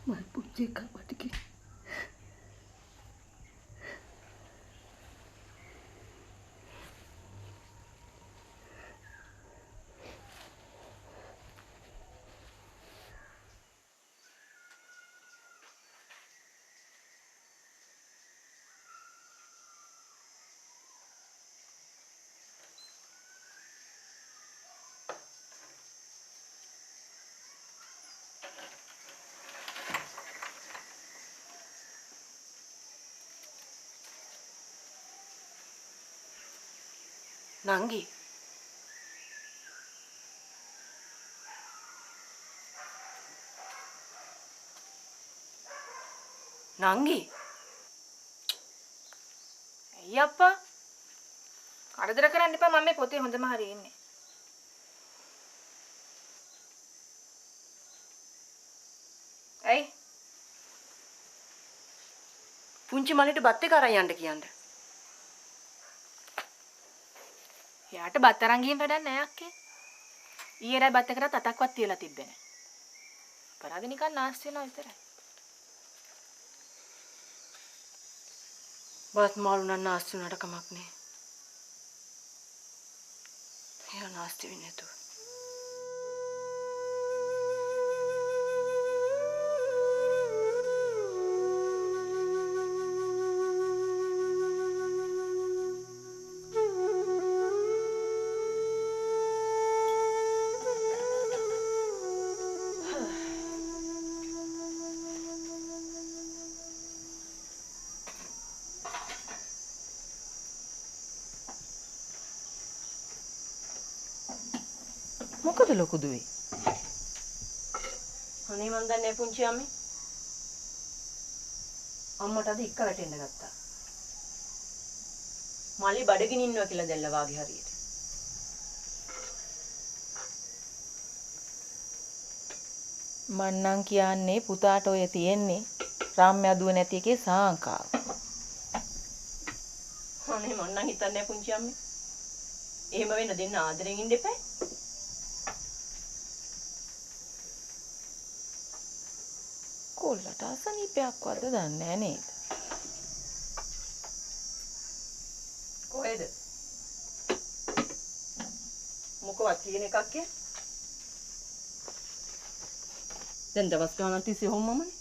මල් පුංචි එකක් වටිකේ. නංගි නංගි ඇයි අප්පා කරදර කරන්න එපා මම මේ පොතේ හොඳම හරිය ඉන්නේ. ඇයි පුංචි මල්ලිට බත් එක අරන් යන්න කියන්නේ. යාට බත් අරන් ගිහින් වැඩක් නෑ අක්කේ. ඊයේ රෑ බත් එකට අතක්වත් තියලා තිබ්බේ නෑ. පරාද නිකන් නාස්ති වෙනවා විතරයි. බත් මාළු නම් නාස්ති වුණාට කමක් නෑ. එයා නාස්ති වෙන්නේ නැතුව. මොකද ලොකු දුවේ? අනේ මන් දන්නේ පුංචි අම්මේ. අම්මට අද එක්ක වැටෙන්න ගත්තා. මල්ලි බඩගිනි ඉන්නවා කියලා දැල්ලා වාගේ හරියට. මන්නම් කියන්නේ පුතාට ඔය තියෙන්නේ රාම්‍ය දුව නැති එකේ සාංකාව. අනේ මන්නම් හිතන්නේ පුංචි අම්මේ. එහෙම වෙන්න දෙන්න ආදරෙන් ඉන්න එපා. කොල්ලට අසනීපයක්වත් දන්නේ නැහැ නේද? කොහෙද? මොකවත් කියන එකක් කිය? දැන් දවස් ගානක් තිස්සේ හොම්මමනේ.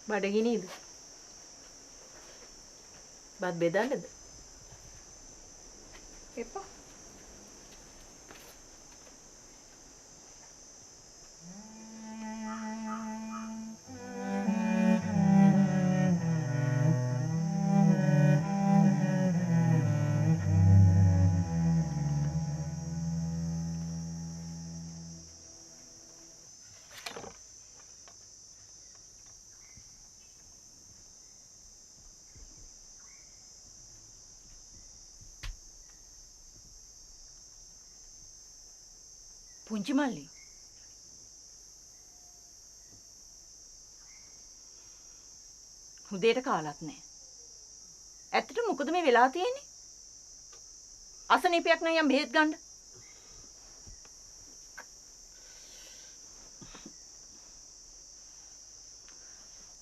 බඩගිනිද? බත් බෙදන්නද? එපා. පුංචි මල්ලි උදේට කාලත් නැහැ. ඇත්තට මොකද මේ වෙලා තියෙන්නේ? අසනීපයක් නම් යම් බෙහෙත් ගන්න.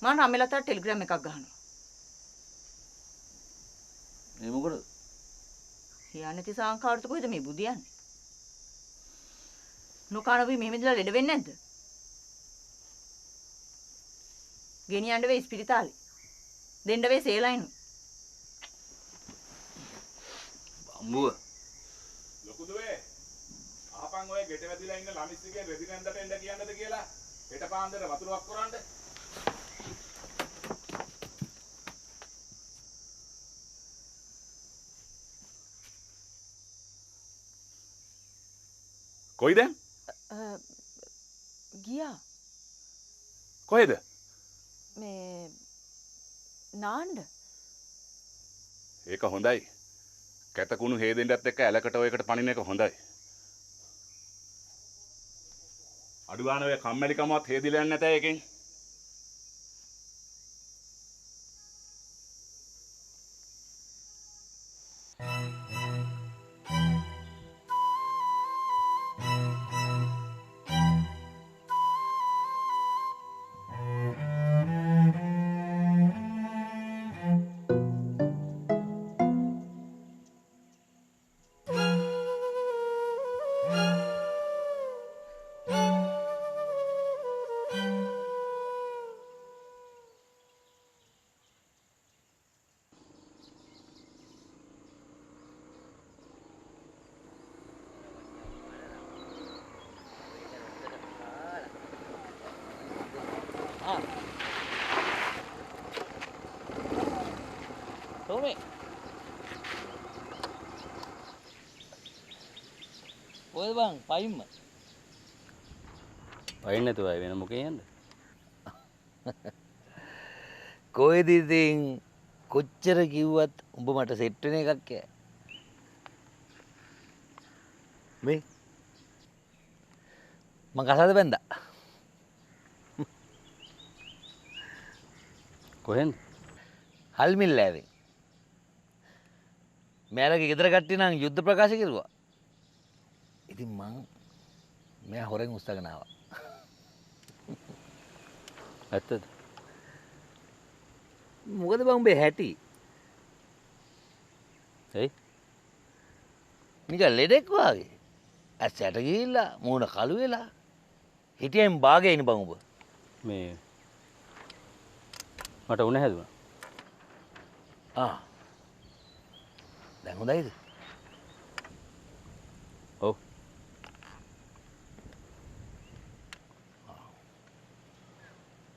මම රාමෙලට ටෙලිග්‍රෑම් එකක් ගහනවා. මේ මොකද? යන්නේ ති සංඛාරට කොහෙද මේ බුදියන්නේ? නොකානෝවි මෙහෙම ඉඳලා ලෙඩ වෙන්නේ නැද්ද? ගෙනියන්න වෙයි ස්පිරිතාලේ. දෙන්න වෙයි සේලයිනු. බම්බුව ලොකු දුවේ අහපන් ඔය ගෙට වැදිලා ඉන්න ළමිස්සිගේ රෙදිනන්දට එන්න කියන්නද කියලා හෙට පාන්දර වතුරක් කරන්න. කොයිද? ගියා කොහෙද? මේ නාන්න. ඒක හොඳයි. කැතකුණු හේදෙන්නත් එක්ක ඇලකට ඔයකට පනින එක හොඳයි. අඩු ගන්න ඔය කම්මැලිකමවත් හේදිලා යන්නේ නැතේ එකෙන්. තෝමේ ඔය බං පයින්ම පයින් නැතුව වෙන මොකේ යන්ද? කොහෙද ඉතින් කොච්චර කිව්වත් උඹ මට සෙට් වෙන එකක් ඈ. මේ මං කසාද බැන්දා. කොහෙන්ද? හල්මිල්ලෑවෙන්. මෙයාලගේ ගෙදර කට්ටිය නම් යුද්ධ ප්‍රකාශ කෙරුවා. ඉතින් මං මෙයා හොරෙන් උස්සගෙන ආවා. ඇත්තද? මොකද බං උඹේ හැටි? එයි නිකන් ලෙඩෙක් වගේ. ඇස් ඇට ගිහිල්ලා මූණ කළු වෙලා. හිටියෙන් බාගේ ඉන්න බං උඹ. මේ මට උණ හැදුණා. දැන් හොඳයිද? ඔව්.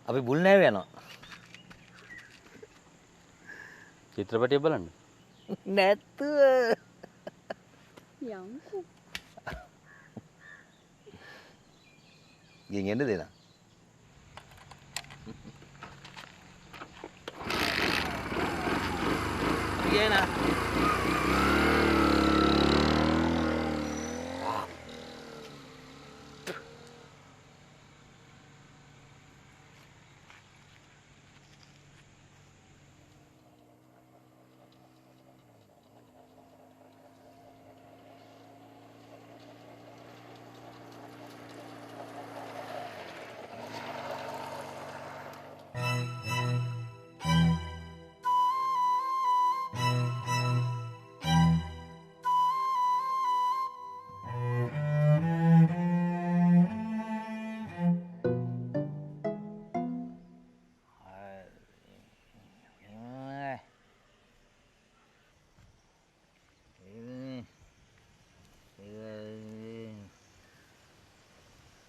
අපි බුල් නෑව යනවා. චිත්‍රපටිය බලන්න. නැත්තුව. යම්කෝ. ගෙන් එන්න දෙන්න. ගේනා.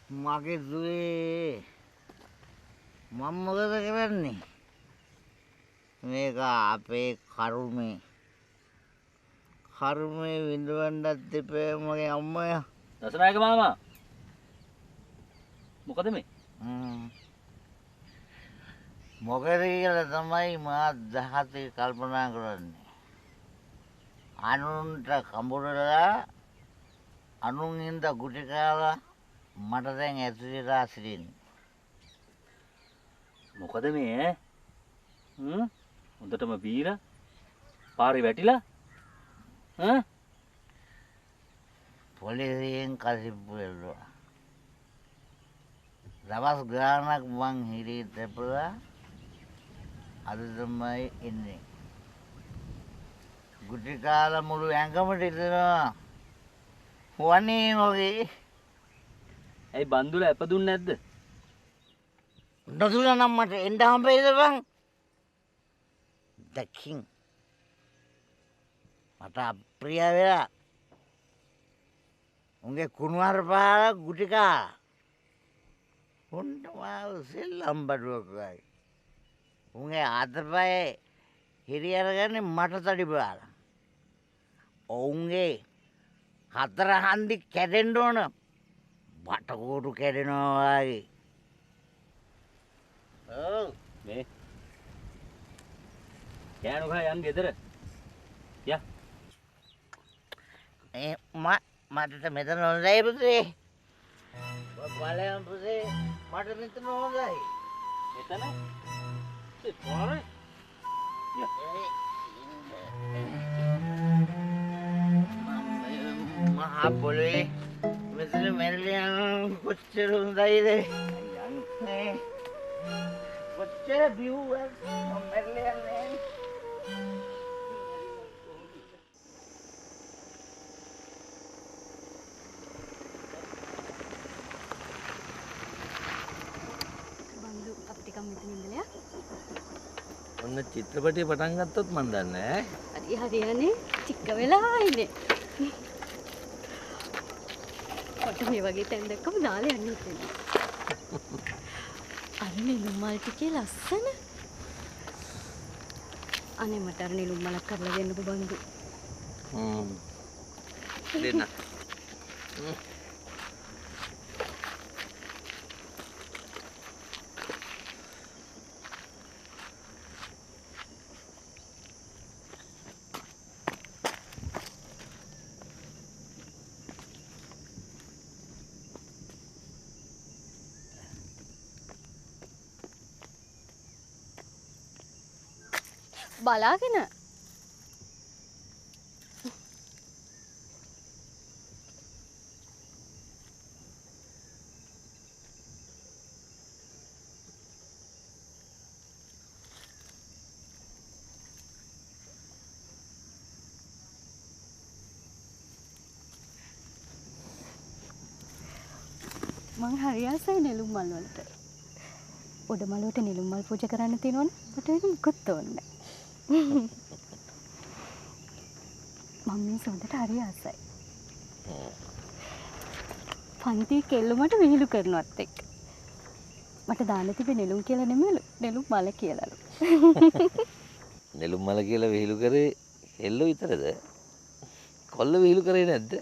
මගේ දුවේ මම මොකද කරන්නේ? මේක අපේ කර්මේ විඳවන්නත් එපා මගේ අම්මයා. දසනායක මාමා. මොකද මේ? මොකද කියලා තමයි මා 17 කල්පනා කරන්නේ. අනුන්ට කඹරලා අනුන් හින්ද ගුටි කාලා මට දැන් ඇතුලේ සිටින්නේ. මොකද මේ ඈ? හොඳටම බීලා පාරේ වැටිලා පොලිසියෙන් කසිප්පු වෙල්ලුවා. දවස් ගානක් මං හිරේ තැපලා අද තමයි එන්නේ. ගුටි කාලා මුළු ඇඟම ඉතනවා. වනේ වගේ. ඇයි බන්දුල ඇපදුන්නේ නැද්ද? නොදුනා නම් මට එන්න හම්බෙයිද බං? king. මට අප්‍රිය වෙලා. උන්ගේ කුණුහරුපාර ගුටි කාලා. උන්ට මාව සෙල්ලම් බඩුවක් වගේ. උන්ගේ අතපයේ හිරි අරගන්නේ මට තඩි බාලා. ඔවුන්ගේ හතර හන්දි කැඩෙන්න ඕන බටකෝටු කැඩෙනවා වගේ. ඔව් මේ යන්නකෝ යන් ගෙදර. යා මට මෙතන හොඳයි පුතේ. බලයන් පුතේ මට මෙතන හොඳයි. මෙතන ඒ පාරේ මහා පොළොවේ මෙතන මැරලා යන කොච්චර හොඳයිද? නේ කොච්චර බිව්වත් මැරලා යන්නේ. බන්දු අපි ටිකක් මෙතන ඉඳලා ඔන්න චිත්‍රපටිය පටන් ගත්තොත් මන් දන්නේ හරි හරියනේ ටික වෙලා ඉන්නේ. මට මේ වගේ තැන් දැක්කම දාලා යන්න හිතෙනවා. අර නෙළුම් මල් ටිකේ ලස්සන. අනේ මට අර නෙළුම් මලක් කරලා දෙන්නකෝ බන්දු. දෙන්න. බලාගෙන මං හරි ආසයි නෙළුම් මල් වලට. උඩ මලුවට නෙළුම් මල් පූජා කරන්න තියෙනවනේ. මට ඒක මුකුත් ඕනේ නැහැ. මම මේ සුන්දරට හරි ආසයි. පන්ති කෙල්ලමට විහිළු කරනවත් එක්ක. මට දාන්න තිබෙ නෙළුම් කියලා නෙමෙලු. නෙළුම් මල කියලාලු. නෙළුම් මල කියලා විහිළු කරේ එල්ල විතරද? කොල්ල විහිළු කරේ නැද්ද?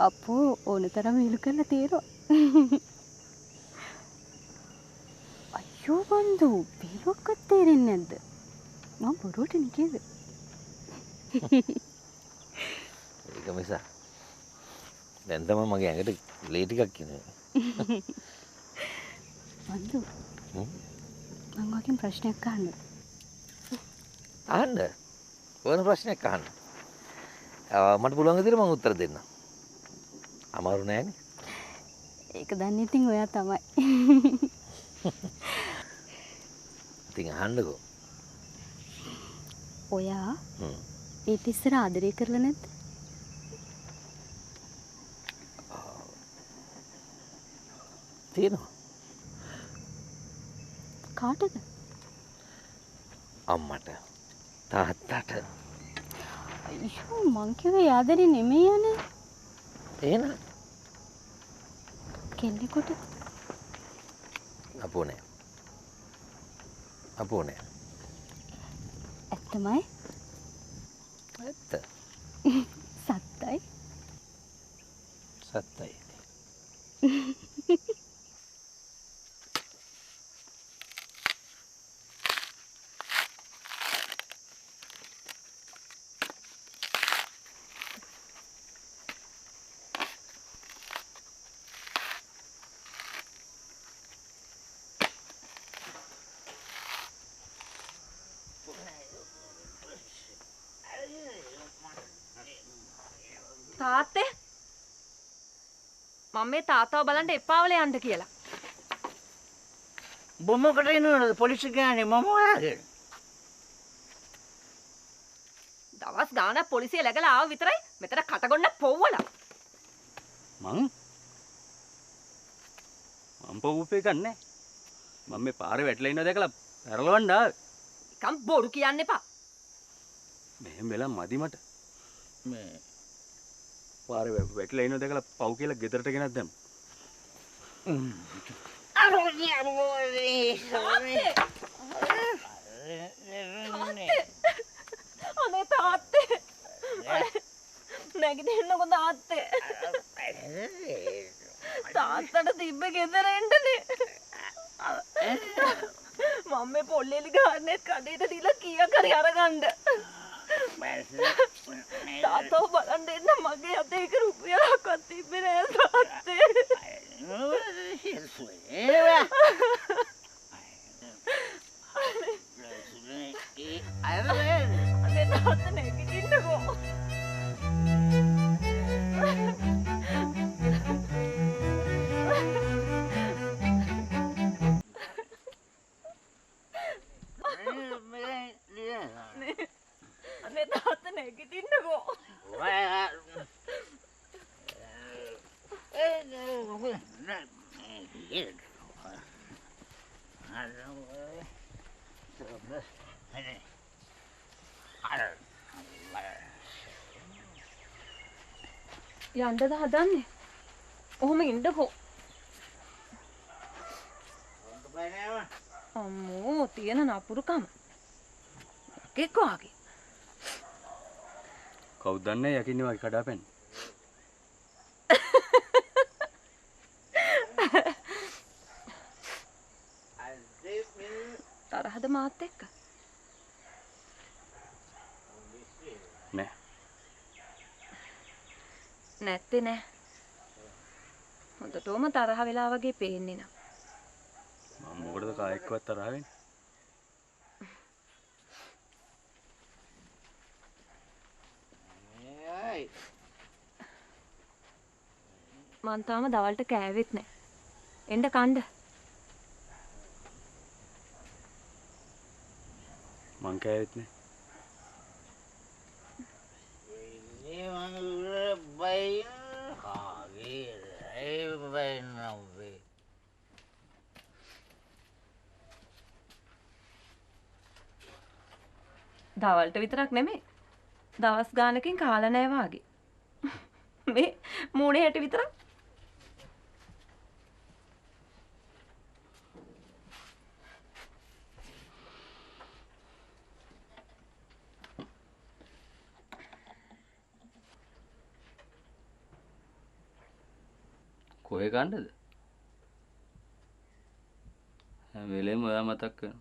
අපෝ ඕන තරම් විහිළු කරලා තියෙනවා. අයියෝ බන්දු බීරොක්කත් තේරෙන්නේ නැද්ද? මම බොරුවට නිකේද? ඒක මිසා දැන් තමයි මගේ ඇඟට ලේ ටිකක් එන්නේ. බන්දු මම වගේ ප්‍රශ්නයක් අහන්න. අහන්න ඕන ප්‍රශ්නයක් අහන්න. මට පුළුවන් විදිහට මම උත්තර දෙන්නම්. අමාරු නෑනේ. ඒක දන්නේ ඉතින් ඔයා තමයි. ඉතින් අහන්නකෝ. ඔයා ඊට ඉස්සර ආදරය කරලා නැද්ද? තියෙනවා. කාටද? අම්මට තාත්තට. අයියෝ මං කිව්වේ ආදරේ නෙමෙයි යන්නේ. එහෙනම් කෙල්ලෙකුට අපෝ නෑ. අපෝ නෑ. ඇත්තමයි? ඇත්ත. සත්තයි? සත්තයි. තාත්තේ මම මේ තාත්තව බලන්න එපාවල යන්න කියලා. බොම්මකට එනවද පොලිසිය ගානේ මම ඔයාගෙන. දවස් ගානක් පොලිසිය läගලා ආව විතරයි මෙතන කටගොන්න පොව්වලා. මං පොව්පේ ගන්නෑ. මම මේ පාරේ වැටලා ඉන්නවා දැකලා පෙරලවන්න ආවේ. නිකම් බොරු කියන්න එපා. මෙහෙම වෙලා මදි මට. මේ පාරේ වැටිලා ඉන්නව දැකලා පව් කියලා ගෙදරට ගෙනත් දැම්ම. අනේ තාත්තේ. නැගිටින්නකො තාත්තේ. තාත්තට තිබ්බ ගෙදර එන්නනේ. මම මේ පොල්ලේලි ගාන්නේ කඩේට දීලා කීයක් හරි අරගන්න. තාත්තව බලන්න එන්න මගේ අතේ එක රුපියලක්වත් තිබ්බේ නෑ තාත්තේ. අනේ තාත්තා නැගිටින්නකෝ. අනේ තාත්තා නැගිටින්නකෝ. යන්නද හදන්නේ? ඔහොම ඉන්නකෝ. අම්මෝ තියෙන නපුරුකම. කෙක් වගේ. කවුද දන්නේ යකින්නේ වගේ කඩාපැන්නේ. තරහද මාත් එක්ක? නෑ. නැත්තේ නෑ. හොඳටම තරහ වෙලා වගේ පේන්නේ නෑ. මම මොකටද කායෙක්වත් තරහ වෙන්නේ? මං තාම දවල්ට කෑවෙත් නෑ. එන්න කන්න. මං කෑවෙත් නෑ. දවල්ට විතරක් නෙමෙයි. දවස් ගානකින් කාලා නෑ වාගේ. මේ මූණේ හැටි විතරක්. කොහෙ ගන්නද? හැම වෙලේම ඔයා මතක් කරනවා.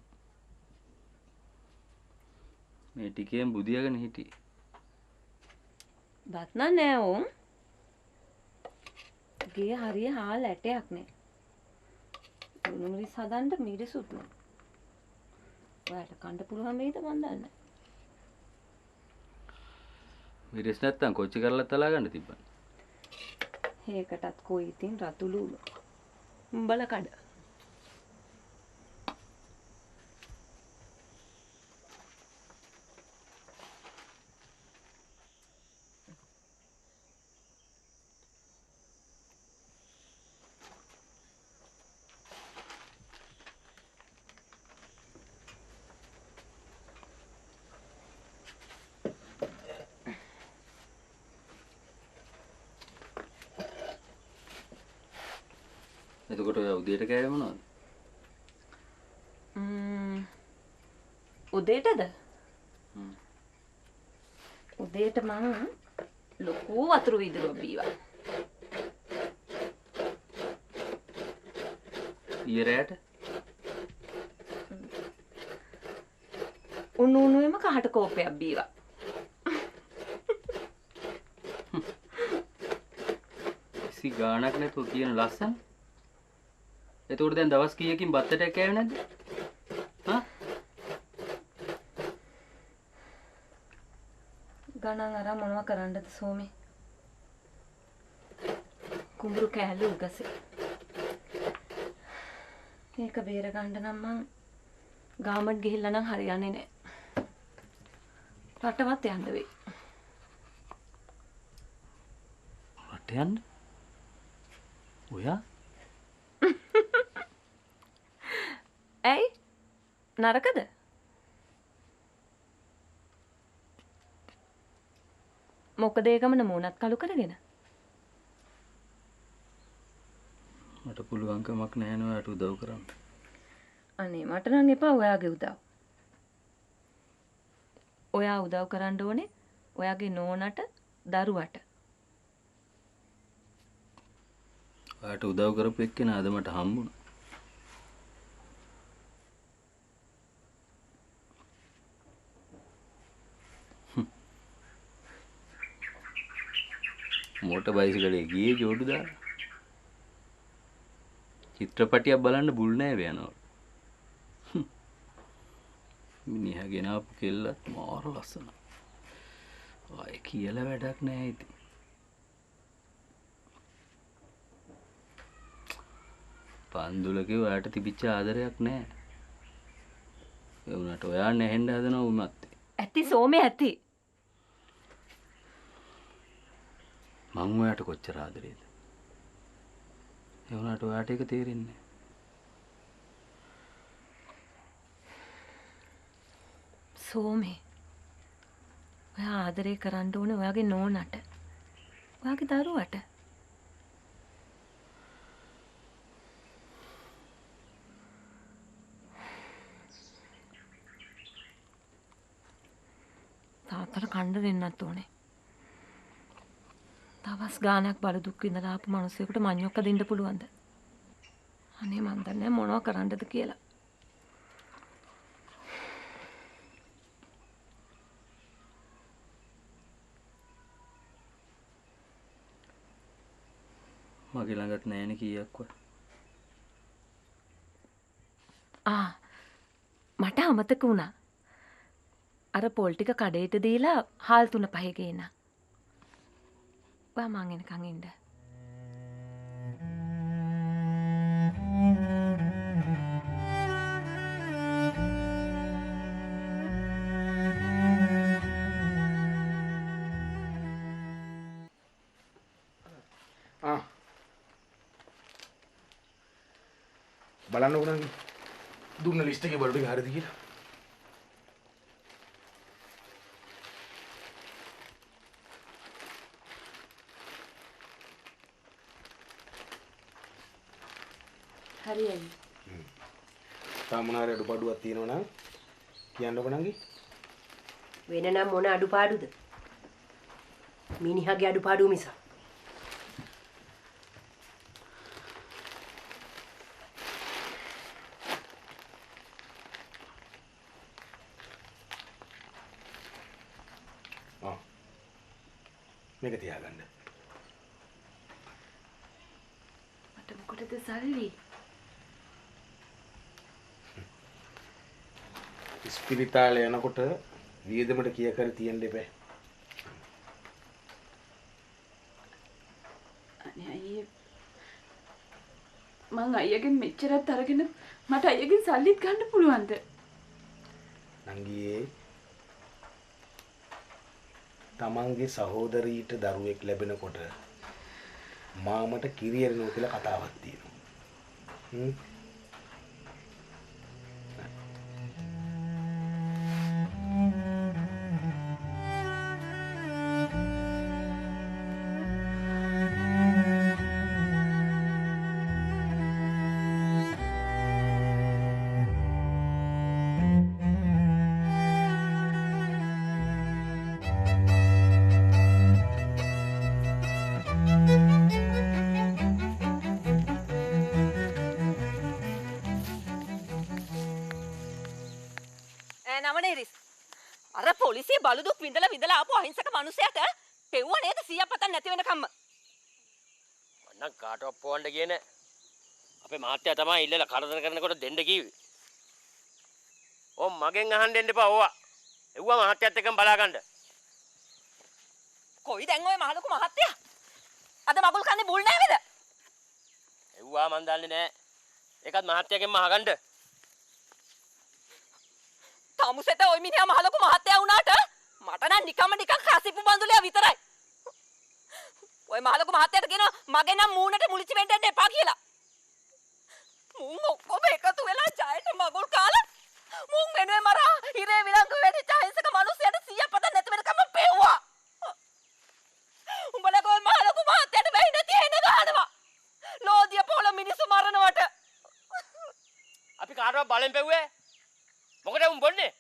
මේ ටිකෙන් බුදියාගෙන හිටියේ. බත් නෑ ඕම්. ගේ හරිය හාල් ඇටයක් නෑ. උණුමිරිස් හදන්න මිරිසුත් නෑ. ඔයාලට කන්න පුළුවන් වෙයිද මන් දන්නේ නෑ. මිරිස් නැත්තම් කොච්චි කරලා තලා ගන්න තිබ්බනේ. ඒකටත් කොයි ඉතින් රතුලුලු. උඹල කඩ. එතකොට ඔය උදේට කෑවේ මොනවද? උදේටද? උදේට මං ලොකු වතුරු විදුරුවක් බීවා. ඊරයට උණු උණුවේම කහට කෝපයක් බීවා. කිසි ගාණක් නැතුව කියන ලස්සන. එතකොට දැන් දවස් කීයකින් බත්තට කෑවේ නැද්ද? හා? ගණන් අර මොනව කරන්නද සෝමේ? කුඹුරු කෑල්ල උගසේ. මේක බේර ගන්න නම් මං ගාමඩ් ගිහිල්ලා නම් හරියන්නේ නැහැ. රටවත් යන්න වෙයි. රට යන්න? ඔයා? ඇයි? නරකද? මොකද ඒ ගමන මූණත් කළු කරගෙන? මට පුළුවන්කමක් නැහැ නේ ඔයාට උදව් කරන්න. අනේ මට නම් එපා ඔයාගේ උදව්. ඔයා උදව් කරන්න ඕනේ ඔයාගේ නෝනට දරුවට. ඔයාට උදව් කරපු එක්කෙනා අද මට හම්බුණා. මෝටර් බයිසිකලේ ගියේ ජෝඩු දාලා. චිත්‍රපටියක් බලන්න බුල් නෑවේ යනවා. මිනිහා ගෙනාපු කෙල්ලත් මාර ලස්සනයි. ආයේ කියලා වැඩක් නෑ ඉතින්. පන්දුලගේ ඔයාට තිබිච්ච ආදරයක් නෑ. ඒ වුණාට ඔයා නැහෙන්න හදනවා උමත්. ඇති සෝමේ ඇති. මං ඔයාට කොච්චර ආදරේද? ඒ වුණාට ඔයාට ඒක තේරෙන්නේ නෑ. සෝමේ. ඔයා ආදරේ කරන්න ඕනේ ඔයාගේ නෝනට. ඔයාගේ දරුවට. තාත්තට කණ්ඩ දෙන්නත් ඕනේ. දවස් ගානක් බල දුක් විඳලා ආපු මිනිස්සුෙකුට මඤ්ඤොක්ක දෙන්න පුළුවන්ද? අනේ මන් දන්නේ මොනව කරන්නද කියලා. මගේ ළඟත් නෑනේ කීයක්වත්. මට අමතක වුණා. අර පොල් ටික කඩේට දීලා හාල් 3-5 ගේන. ඔයා මං එනකන් ඉන්න. බලන්නකො නම් දුන්න ලිස්ට් එකේ බඩු ටික හරියද කියලා. හරියයි. සාමුනාරේ අඩුපාඩුවක් තියෙනවා නම් කියන්නකො නංගි. වෙන නම් මොන අඩුපාඩුද? මිනිහාගේ අඩුපාඩු මිස. මේක තියාගන්න. මට මොකටද සල්ලි? ඉස්පිරිතාලේ යනකොට වියදමට කිය කර තියෙන්න එපා. අනේ අයියේ මං අයියගෙන් මෙච්චරත් අරගෙන මට අයියගෙන් සල්ලිත් ගන්න පුළුවන්ද? නංගියේ තමන්ගේ සහෝදරීට දරුවෙක් ලැබෙනකොට මාමට කිරි එරනවා කියලා කතාවක් තියෙනවා. අර පොලිසිය බලුදුක් විඳලා ආපු අහිංසක මිනිසයාට පෙව්ව නේද 100ක් පතන් නැති වෙනකම්ම. මන්නම් කාටවත් පොවන්න කියන අපේ මහත්තයා තමයි ඉල්ලලා කරදර කරනකොට දෙන්න කිව්වේ. ඕම් මගෙන් අහන්න දෙන්න එපා ඕවා. එව්වා මහත්තයාත් එක්කම බලා ගන්න. කොයි දැන් ඔය මහලුකු මහත්තයා? අද මගුල් කන්නේ බුල් නෑවේද? එව්වා මන් දන්නේ නෑ. ඒකත් මහත්තයාගෙන්ම අහගන්න. තමුසෙට ඔය මිනිහා මහලොකු මහත්තයා වුණාට මට නම් නිකන් කසිපු බඳුලයා විතරයි. ඔය මහලොකු මහත්තයාට කියනවා මගේ නම් මූණට මුලිච්ච වෙන්න දෙන්න එපා කියලා. මුන් ඔක්කොම එකතු වෙලා ජයට මගුල් කාලා මුන් වෙනුවෙන් මරා හිරේ විලංගු වෙච්ච අහිංසක මිනිස්සුන්ට 100 පත නැති වෙනකම් පෙව්වා. කාටවත් බලෙන් පෙව්වේ? මොකද උන් බොන්නේ?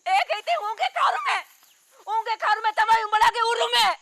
ඒක ඉතින් උන්ගේ කරුමේ. උන්ගේ කරුමේ තමයි උඹලගේ උරුමේ.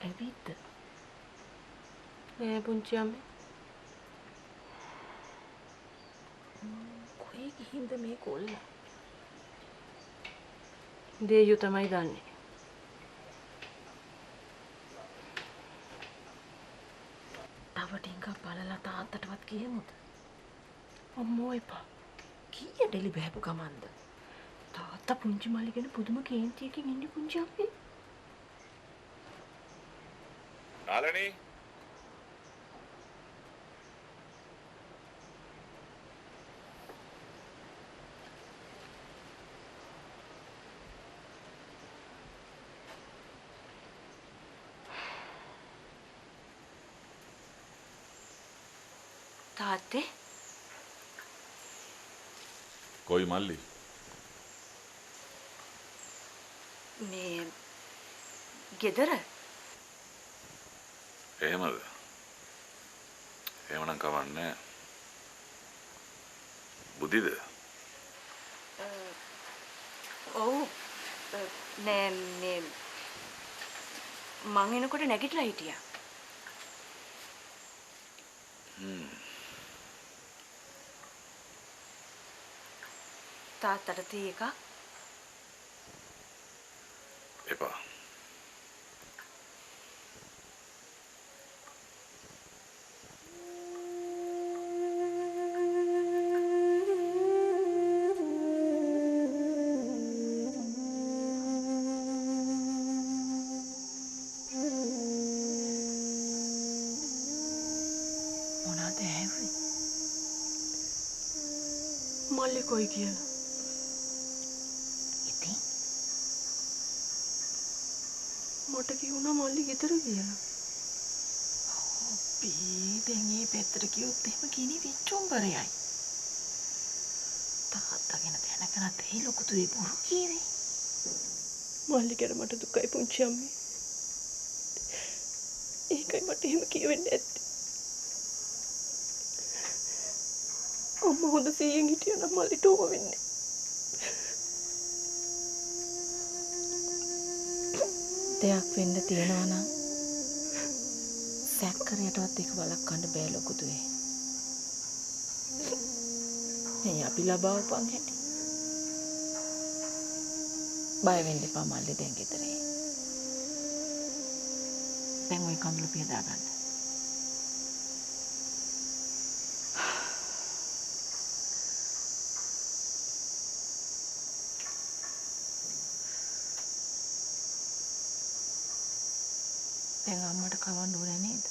ඇවිත්ද? නෑ පුංචි අම්මේ. කොහේ ගිහින්ද මේ කොල්ල? දෙයියෝ තමයි දන්නේ. තව ටිකක් බලලා තාත්තටවත් කියමුද? අම්මෝ එපා. කීය ඩෙලි බහැපු ගමන්ද? තාත්තා පුංචි මල්ලි ගැන පුදුම කේන්තියකින් ඉන්නේ පුංචි අම්මේ. නාලනී තාත්තේ කොයි මල්ලි මේ ගෙදර එහෙමද එහෙමනම් කවන්නේ බුද්ධිද ඔව් නෑ මේ මං එනකොට නැගිටලා හිටියා. තාත්තට තී එකක් එපා මල්ලි කොයි කියලා. ඉතින් මට කිව්වනා මල්ලි ගෙදර කියලා. දැන් මේ පැත්තට ගියොත් එහෙම ගිනි විචුම්බරයයි. තාත්තා ගැන දැනගනත් ඒ ලොකු දුවේ බොරු කීවේ. මල්ලි ගැන මට දුකයි පුංචි අම්මේ. ඒකයි මට එහෙම කියවෙන්නේ නැත්තේ. අම්මා හොඳ සීයෙන් හිටියනම් මල්ලිට ඕම වෙන්නේ. දෙයක් වෙන්න තියෙනවා නම් සැක්කරයටවත් ඒක වළක්වන්න බෑ ලොකු දුවේ. මේ අපි ලබා උපන් හැටි. බය වෙන්න එපා මල්ලි දැන් ගෙදරේ. දැන් ওই කඳුළු පියදා ගන්න. දැන් අම්මට කවන්න ඕනේ නේද?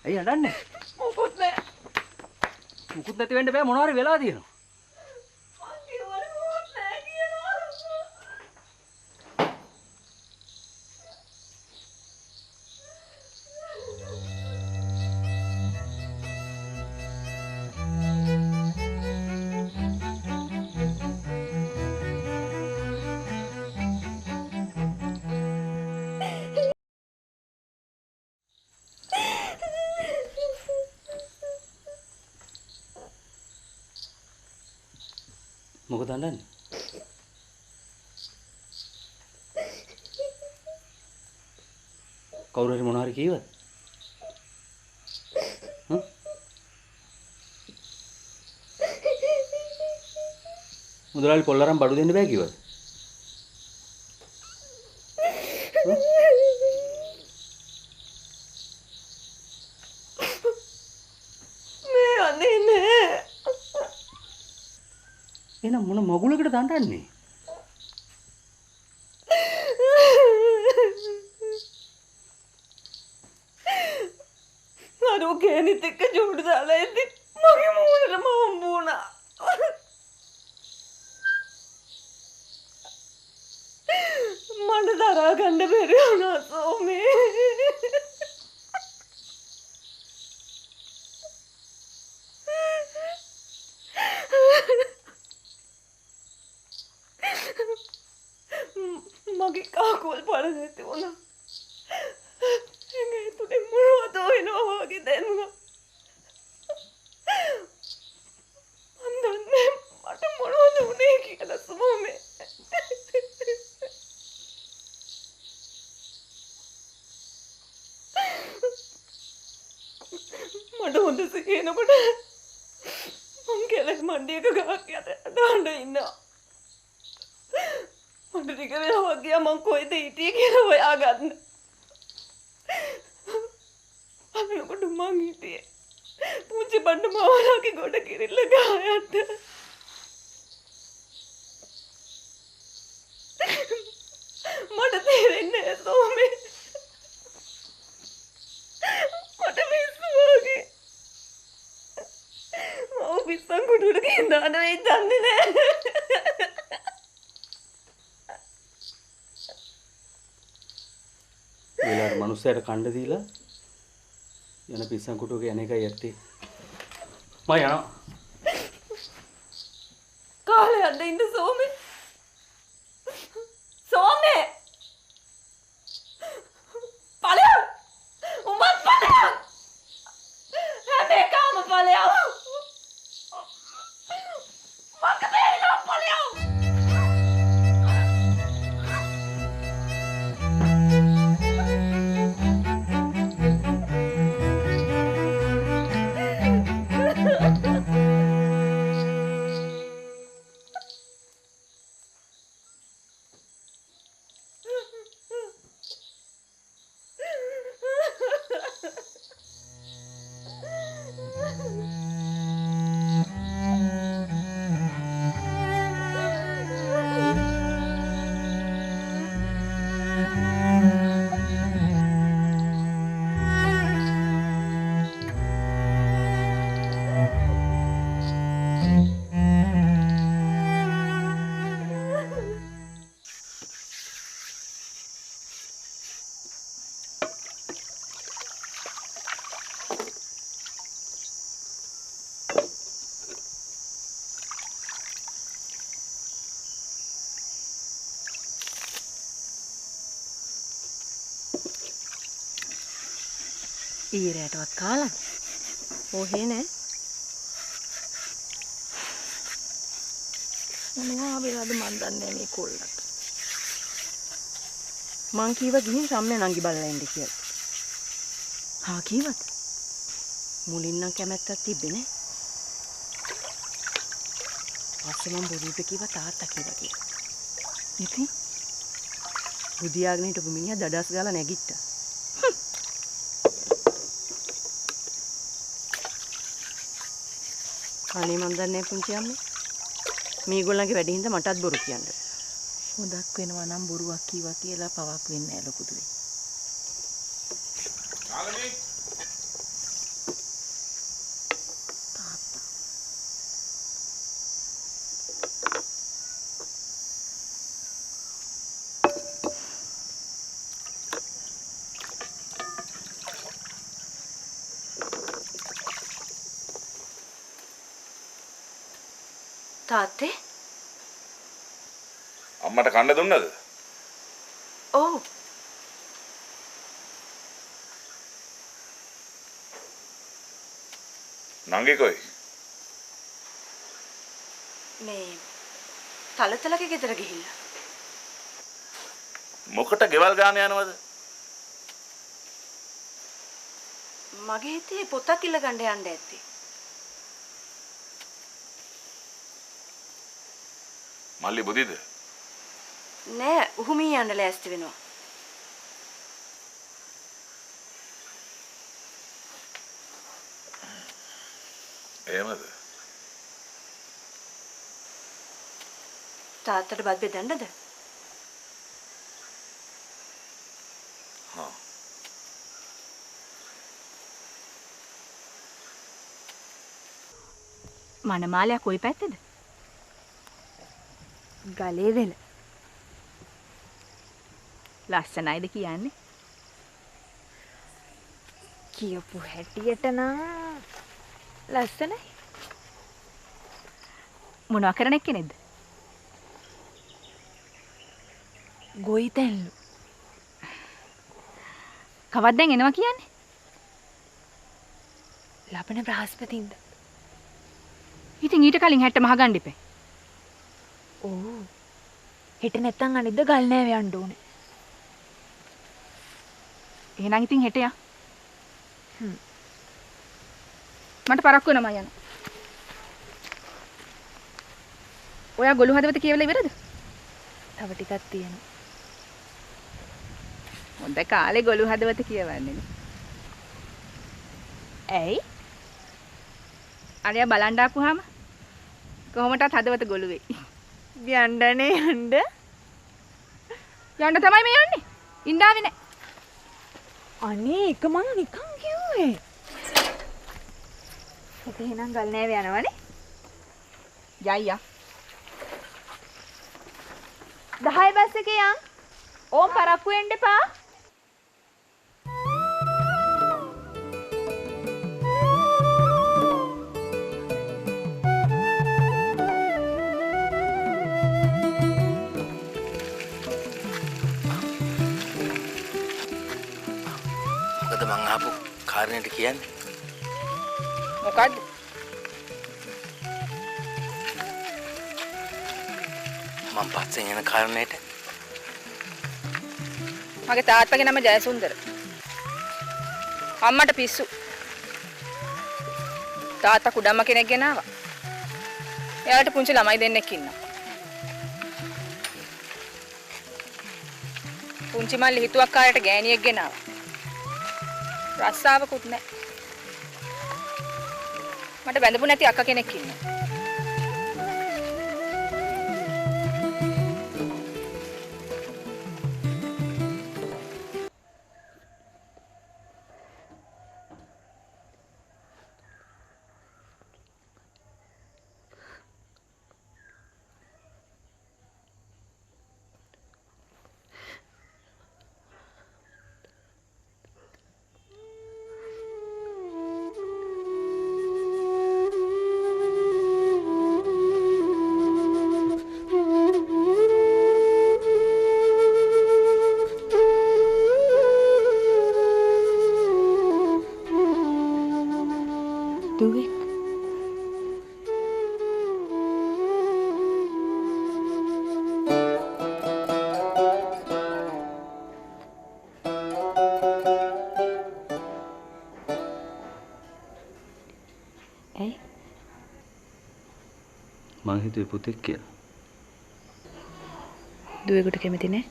ඇයි අඬන්නේ? මොකුත් නෑ. මුකුත් නැති වෙන්න බෑ මොනවා හරි වෙලා තියෙනවා. මං කිව්වනේ මොකුත් නෑ කියලා. මොකද අඬන්නේ? කවුරු හරි මොනවා හරි කීවද? මුදලාලි පොල්ලරන් බඩු දෙන්න බෑ කිව්වද? මේ අනේ නෑ. එහෙනම් මොන මගුලකටද අඬන්නේ? අර ගෑනිත් එක්ක ජෝඩු දාලා ඉද්දි මගේ මූණටම හම්බ වුණා. මට දරා ගන්න බැරි වුණා සෝමේ. මගේ කාකෝල් පල නැති වුණා. ඇඟේ තුනේ මොනවද වෙනවා වගේ දැනුණා. මන් දන්නේ මට මොනවද වුනේ කියලා සෝමේ. මට හොඳ සිහිනකොට මං කෙලෙස් මණ්ඩියක ගහක් යට අඬ ඉන්නවා. මට ටික වෙලාවක් ගියා මං කොහෙද හිටියේ කියලා හොයාගන්න. අනකොට මං හිටියේ පුංචි බණ්ඩ මාවලාගේ ගොඩ කිරිල්ල ගහයට. මට තේරෙන්නේ නැහැ සෝමේ. මට පිස්සු වගේ. මම පිස්සන් කුඩුවට ගිහින් දාන්න වෙයි දන්නේ නැහැ. වෙලාවට මිනිස්සයාට කණ්ඩ දීලා යන පිස්සන් කුටුවක යන එකයි ඇත්තේ. මම යනවා. කාලේ යන්න ඉන්න සෝමේ. සෝමේ. ඵලයන්. උඹත් ඵලයන්. හැම එකම ඵලයන්. ඊරයටවත් කාලා. ඔහේ නෑ. මොනවා වෙලාද මන් දන්නේ මේ කොල්ලට. මං කීවා ගිහින් රම්‍ය නංගි බලලා ඉන්න කියලා. හා කීවද? මුලින් නම් කැමැත්තක් තිබ්බේ නෑ. පස්සේ මම බොරුවට කිව්වා තාත්තා කියලා. ඉතින් බුදියාගෙන හිටපු මිනිහා දඩස් ගාලා නැගිට්ටා. අනේ මන් දන්නේ පුංචි අම්මේ. මේගොල්ලන්ගේ වැඩේ හින්දා මටත් බොරු කියන්න. හොදක් වෙනවා නම් බොරුවක් කීවා කියලා පවක් වෙන්නේ නැහැ ලොකු දුවේ. ශාලනී තාත්තේ අම්මට කන්න දුන්නද? ඔව්. නංගි කොයි? මේ තලතලගේ ගෙදර ගිහිල්ලා. මොකට ගෙවල් ගාන යනවද? මගේ හිතේ පොතක් ඉල්ල ගන්න යන්න ඇත්තේ. මල්ලි බුදිද? නෑ උහුමී යන්න ලෑස්ති වෙනවා. එහෙමද? තාත්තට බත් බෙදන්නද? හා. මනමාලයා කොයි පැත්තේද? ගලේ වෙල. ලස්සනයිද කියන්නේ? කියපු හැටියට නම් ලස්සනයි. මොනවා කරන එක්කෙනෙක්ද? ගොයිතැල්ලු. කවද්ද දැන් එනවා කියන්නේ? ලබන බ්‍රහස්පතින්ද. ඉතින් ඊට කලින් හැට්ට මහගන්න ඉපේ. ඕ. හෙට නැත්තම් අනිද්ද ගල් නෑව යන්න ඕනේ. එහෙනම් ඉතින් හෙට යා. මට පරක්කු වෙනවා යන්න. ඔයා ගොළු හදවත කියවලා ඉවරද? තව ටිකක් තියෙනවා. හොඳ කාලේ ගොළු හදවත කියවන්නේ නේ. ඇයි? අරයා බලන් ආපුවාම කොහොමටත් හදවත ගොළු වෙයි. යන්නනේ යන්න. යන්න තමයි මේ යන්නේ. ඉඳාවේ නෑ. අනේ එක මං නිකන් කිව්වේ. හිත එහෙනම් ගල් නෑව යනවනේ. යයියා. 10 බස් එකේ යන්. ඕම් පරක්කු වෙන්න එපා. මොකද මං ආපු කාරණේට කියන්නේ? මොකද්ද? මං පස්සෙන් එන කාරණේට මගේ තාත්තගේ නම ජයසුන්දර. අම්මට පිස්සු. තාත්තා කුඩම්ම කෙනෙක් ගෙනාවා. එයාට පුංචි ළමයි දෙන්නෙක් ඉන්නවා. පුංචි මල්ලි හිතුවක්කාරයට ගෑණියෙක් ගෙනාවා. රස්සාවකුත් නැහැ. මට බැඳපු නැති අක්කා කෙනෙක් ඉන්නවා. මං හිතුවේ පුතෙක් කියලා. දුවෙකුට කැමති නෑ.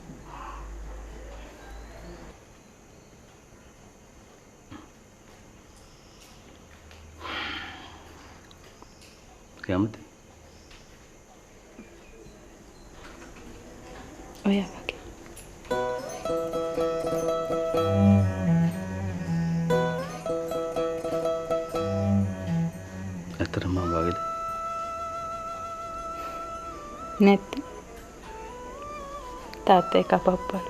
කැමති. ඔයා වගේ. ඇත්තටම මම වගේද? නැත්නම් තාත්තා එක අපප්පල.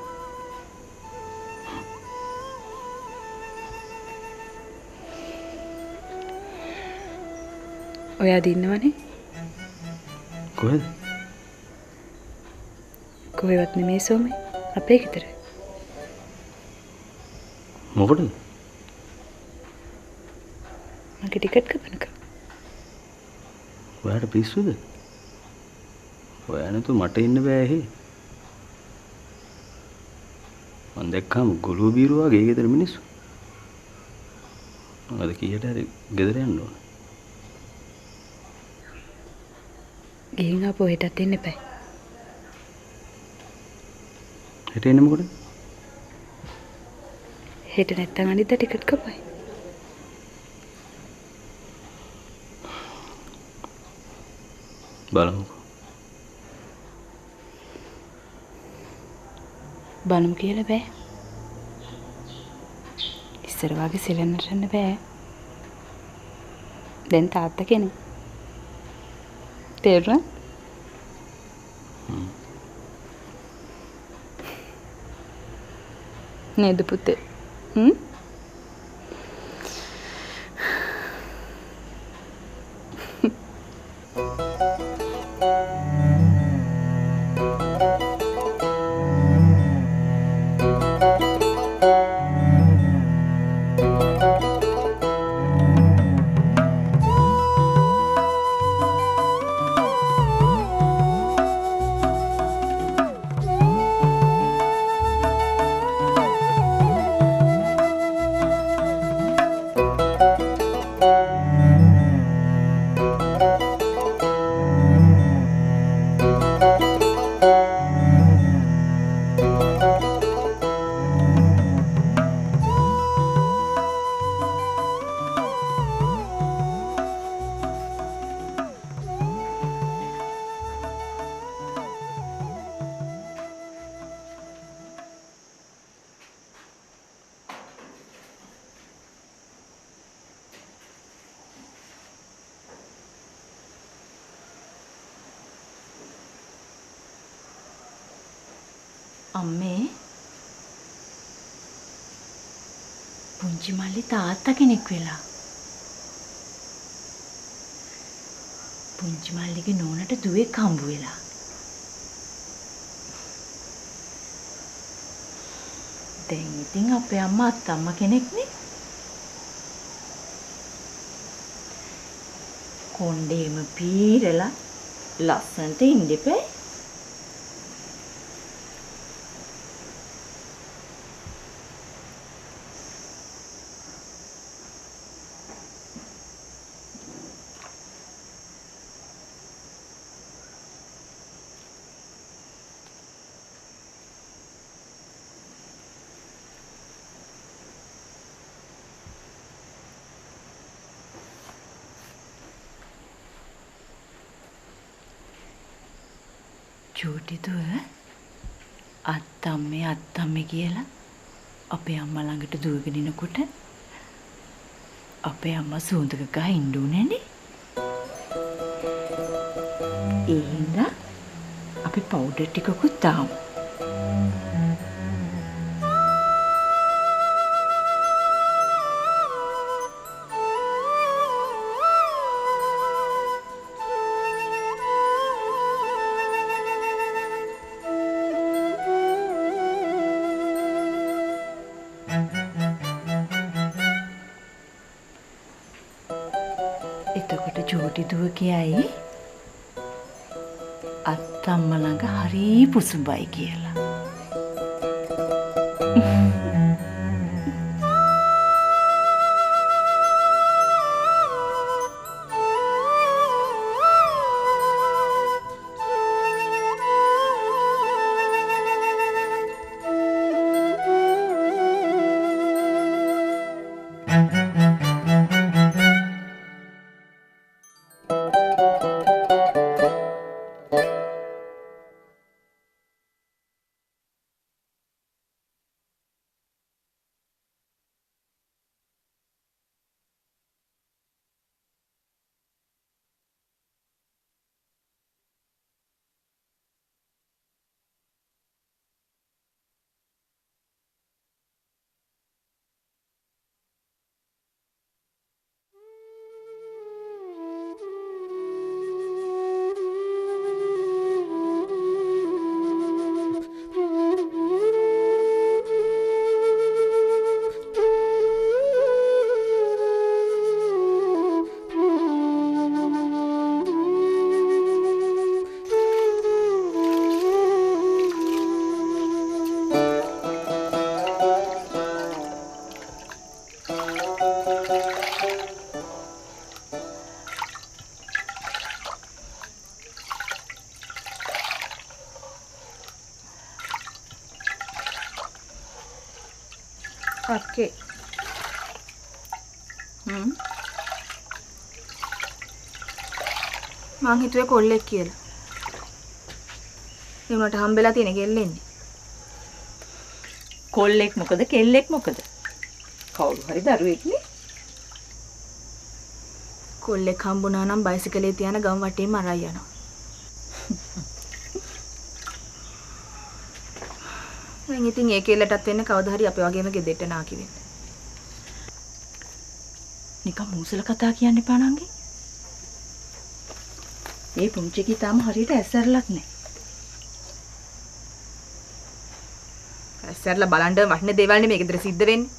ඔයා දින්නවනේ. කොහෙද? කොහෙවත් නෙමෙයි සෝමේ. අපේ ගෙදර. මොකටද? මගේ ටිකට් කපනක. ඔයාට පිස්සුද? ඔයා නැතුව මට ඉන්න බෑ එහෙ. මං දැක්කම ගොළුව බීරුව වගේ ගෙදර මිනිස්සු. අද කීයට හරි ගෙදර යන්න ඕන. ගිහින් ආපහු හෙටත් එන්න එපා. හෙට එන්නේ මොකටද? හෙට නැත්තම් අනිද්දා ටිකට් කපයි. බලමුකෝ. බලමු කියලා බෑ. ඉස්සර වගේ සිලන්නට යන්න බෑ. දැන් තාත්තා කෙනෙක්. තේරුණා? නේද පුතේ? අම්මේ පුංචි මල්ලි තාත්තා කෙනෙක් වෙලා. පුංචි මල්ලිගේ නෝනට දුවෙක් හම්බ වෙලා. දැන් ඉතින් අපේ අම්මා අත්තම්මා කෙනෙක්නේ. කොණ්ඩේම පීරලා ලස්සනට ඉන්න එපා. චූටි දුව අත්තම්මේ කියලා අපේ අම්මා ළඟට දුවගෙන එනකොට අපේ අම්මා සූඳක ගහ ඉන්න උනේනේ. ඒ හින්දා අපි පවුඩර් ටිකකුත් දාමු. එතකොට චූටි දුව කියයි අත්තම්මා ළඟ හරි පුසුඹයි කියලා. අක්කේ. මං හිතුවේ කොල්ලෙක් කියලා. ඒ උනට හම්බෙලා තියෙන ගෙල්ලෙන්නේ. කොල්ලෙක් මොකද කෙල්ලෙක් මොකද? කවුරු හරි දරුවෙක් නේ. කොල්ලෙක් හම්බුණා නම් බයිසිකලේ තියන ගම් වටේම අරයි යනවා. දැන් ඉතින් ඒ කෙල්ලටත් වෙන්නේ කවදා හරි අපේ වගේම ගෙදෙට්ට නාකි වෙන්න. නිකන් මූසල කතා කියන්න එපා නංගි. මේ පුංචි කී හරියට ඇස්සරලත් නැහැ. ඇස්සරලා බලන්න වටින දේවල් නෙමෙයි ගෙදර සිද්ධ වෙන්නේ.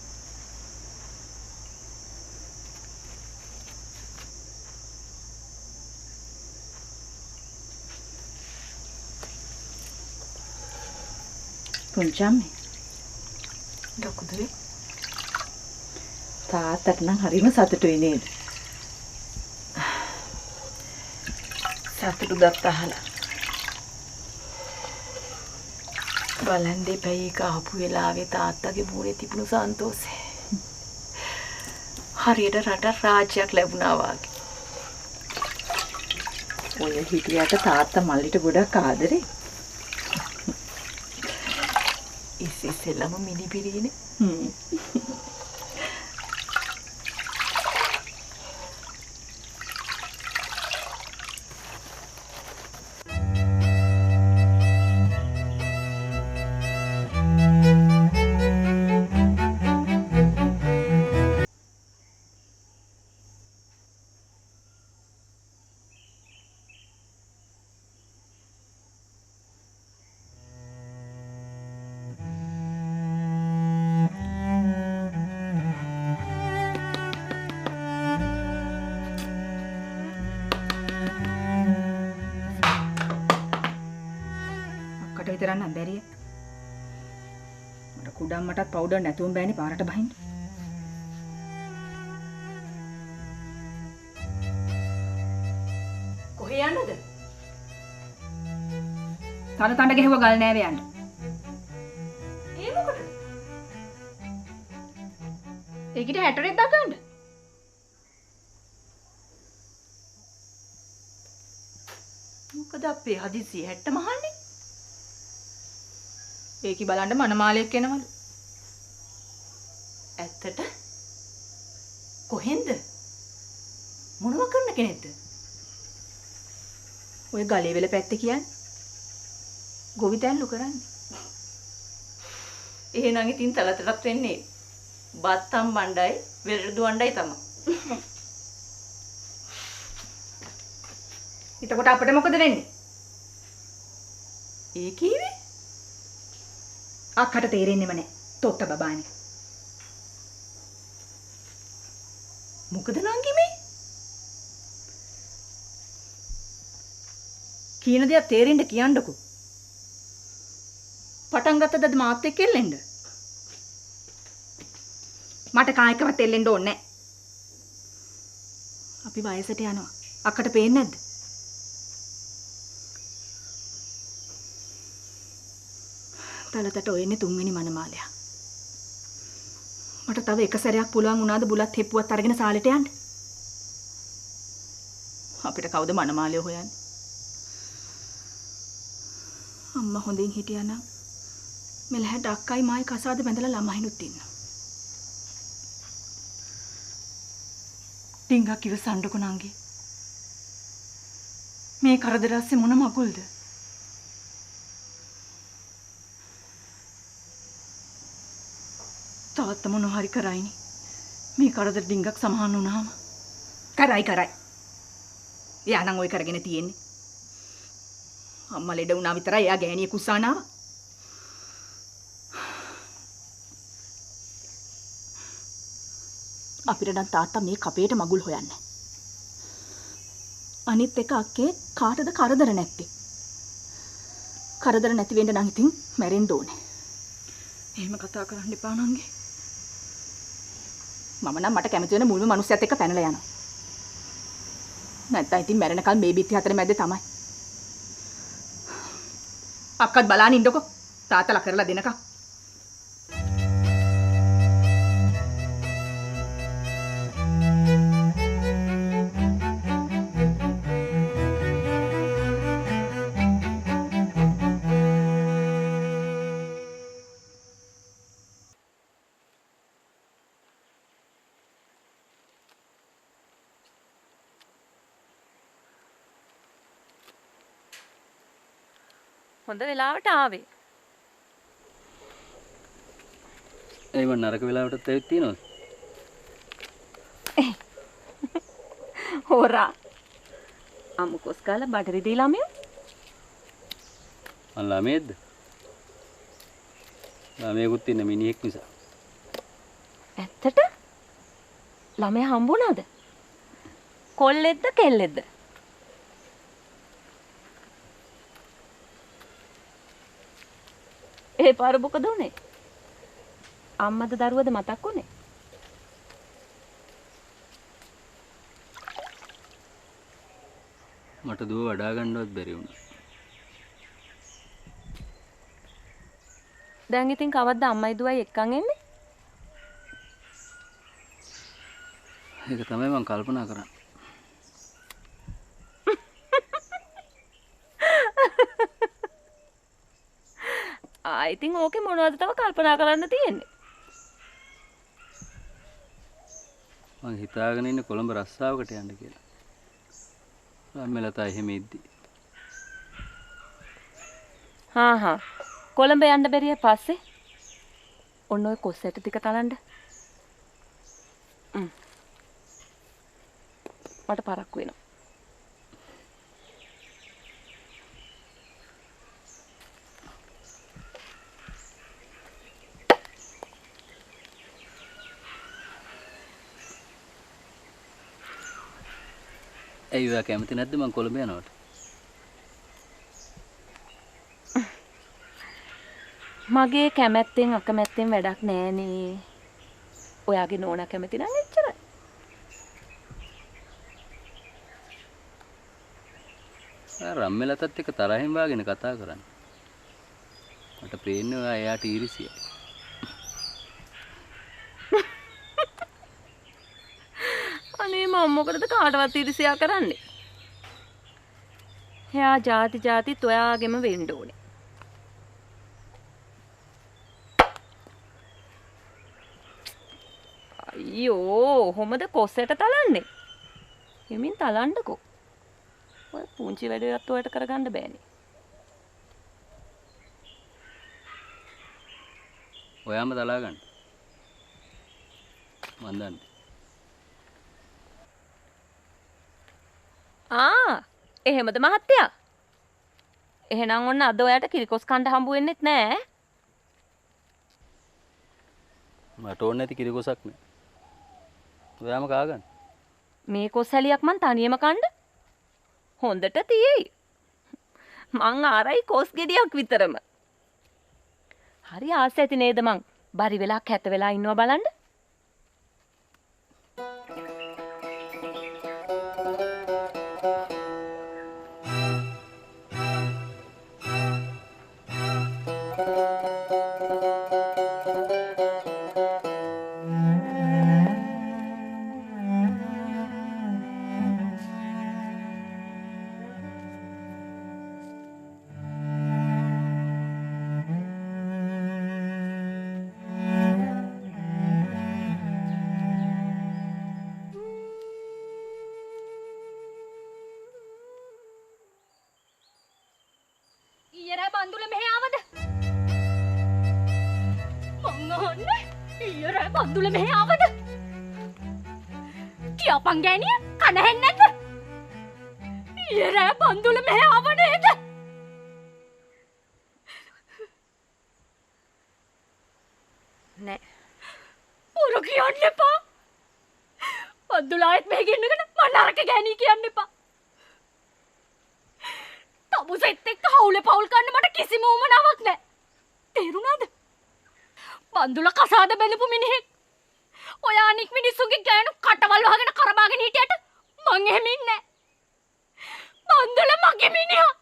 පුංචාම්මේ. ලොකුදුවේ. තාත්තට නම් හරිම සතුටුයි නේද? සතුටු දත් අහලා. බලන් දෙපැයි එක ආපු වෙලාවේ තාත්තගේ මූණේ තිබුණු සන්තෝෂය. හරියට රට රාජ්‍යයක් ලැබුණා වගේ. ඔය හිටියට තාත්තා මල්ලිට ගොඩක් ආදරේ. ඉස්සෙල්ලම මිනිපිරීනේ. විතරක් නම් බැරිය. මට කුඩම්මටත් පවුඩර් නැතුවම බෑනේ පාරට බහින්න. කොහේ යන්නද? තන ගැහුව ගල් නෑවේ යන්න. ඒ මොකටද? ඒකිට හැටරෙක් දාගන්න. මොකද අපේ හදිසිය හැට්ට මහන්නේ? ඒකි බලන්න මනමාලයක් එනවලු. ඇත්තට? කොහෙන්ද? මොනව කරන කෙනෙක්ද? ඔය ගලේ වෙල පැත්තේ කියන්නේ. ගොවිතැන්ලු කරන්නේ. එහෙනම් ඉතින් තලතටත් වෙන්නේ බත්තම් බණ්ඩයි වෙරළු දුවණ්ඩයි තමයි. එතකොට අපිට මොකද වෙන්නේ? ඒ කීවේ? අක්කට තේරෙන්නේම නැහැ. තොත්ත බබානේ. මොකද නංගි මේ? කියන දේ තේරෙන්න කියන්නකෝ. පටන් ගත්තද මාත් එක්ක එල්ලෙන්න? මට කායිකවත් එල්ලෙන්න ඕනේ නැහැ. අපි වයසට යනවා. අක්කට පේන්නේ නැද්ද? තලතට ඔයන්නේ තුන්වෙනි මනමාලයා. මට තව එක සැරයක් පුළුවන් වුණාද බුලත් හෙප්පුවත් අරගෙන සාලෙට යන්න? අපිට කවුද මනමාලයෝ හොයන්නේ? අම්මා හොඳින් හිටියානම් මෙලහැට අක්කයි මායි කසාද බැඳලා ළමයිනුත් ඉන්නවා. ටින්ගක් ඉවසන්නකො නංගි. මේ කරදර ඇස්සේ මොන මගුල්ද? තාත්තා මොන හරි කරයිනේ. මේ කරදර ඩිංගක් සමහන් වුණාම කරයි. එයා නම් ඔය කරගෙන තියෙන්නේ. අම්මා ලෙඩ වුණා විතරයි එයා ගෑණිය කුසානාව. අපිට නම් තාත්තා මේ කපේට මගුල් හොයන්නේ. අනිත් එක අක්කේ කාටද කරදර නැත්තේ? කරදර නැති වෙන්න නම් ඉතින් මැරෙන්න ඕනේ. එහෙම කතා කරන්න එපා නංගි. මම නම් මට කැමති වෙන මුල්ම මිනිස්සුත් එක්ක පැනලා යනවා. නැත්නම් ඉතින් මැරෙනකල් මේ බිත්ති හතර මැද්දේ තමයි. අක්කත් බලාගෙන ඉන්නකො තාත්තලා කරලා දෙනකම්. හොඳ වෙලාවට ආවේ. ඒ මන් නරක වෙලාවටත් ඇවිත් තියෙනවද? හොරා. අමුකොස් කාලා බඩරි දී ළමයා. මං ළමයේද? ළමයෙකුත් ඉන්න මිනිහෙක් නිසා. ඇත්තට? ළමයා හම්බුණාද? කොල්ලෙක්ද කෙල්ලෙක්ද? ඒ පාර මොකද උනේ? අම්මද දරුවද මතක් උනේ? මට දුව වඩා ගන්නවත් බැරි වුණා. දැන් ඉතින් කවද්ද අම්මයි දුවයි එක්කන් එන්නේ? ඒක තමයි මං කල්පනා කරන්නේ. ඉතින් ඕකේ මොනවද තව කල්පනා කරන්න තියෙන්නේ? මං හිතාගෙන ඉන්නේ කොළඹ රස්සාවකට යන්න කියලා. අම්මලා එහෙම ඉද්දි. හා කොළඹ යන්න බැරිය පස්සේ ඔන්න ඔය කොස්සට ටික තලන්න. මට පරක්කු වෙනවා. ඇයි ඔයා කැමති නැද්ද මං කොළඹ යනවට? මගේ කැමැත්තෙන් අකමැත්තෙන් වැඩක් නෑනේ. ඔයාගේ නෝනා කැමති නම් එච්චරයි. රම්මලතත් එක්ක තරහින් වාගෙන කතා කරන්නේ. මට පේන්නේ ඔයා එයාට ඊරිසියයි. අනේ මම මොකටද කාටවත් ඊරිසියා කරන්නේ? එයා ಜಾතිත් ඔයාගෙම වෙන්න ඕනේ. අයියෝ, කොහමද කොස්සට තලන්නේ? හිමින් තලන්නකෝ. ඔය පුංචි වැඩේවත් ඔයාලට කරගන්න බෑනේ. ඔයාම තලා ගන්න. මන් දන්නේ. එහෙමද මහත්තයා? එහෙනම් ඔන්න අද ඔයාට කිරිකොස් කන්න හම්බ වෙන්නෙත් නෑ. මට ඕනේ නැති කිරිකොසක් නේ. ඔයාම කා ගන්න. මේ කොස් හැලියක් මං තනියම කන්න හොඳට තියෙයි. මං ආරයි කොස් ගෙඩියක් විතරම. හරි ආස ඇති නේද මං බරි වෙලා කැත වෙලා ඉන්නවා බලන්න. බන්දුල මෙහෙ ආවද? කියපන් ගෑණිය කන හෙන්නේ නැද්ද? ඊයේ රෑ බන්දුල මෙහෙ ආව නේද? නෑ. පුරු කියන්න එපා. බන්දුල ආයෙත් මෙහෙ ගෙන්නගෙන මම නරක ගෑණිය කියන්න එපා. තමුසෙත් එක්ක හවුලේ පවුල් කරන්න මට කිසිම උවමනාවක් නෑ. තේරුණාද? බන්දුල කසාද බැලපු මිනිහෙක්. ඔය අනික් මිනිස්සුන්ගේ ගෑනු කටවල් වහගෙන කරබාගෙන හිටියට මං එහෙම ඉන්නේ නෑ. බන්දුල මගේ මිනිහා.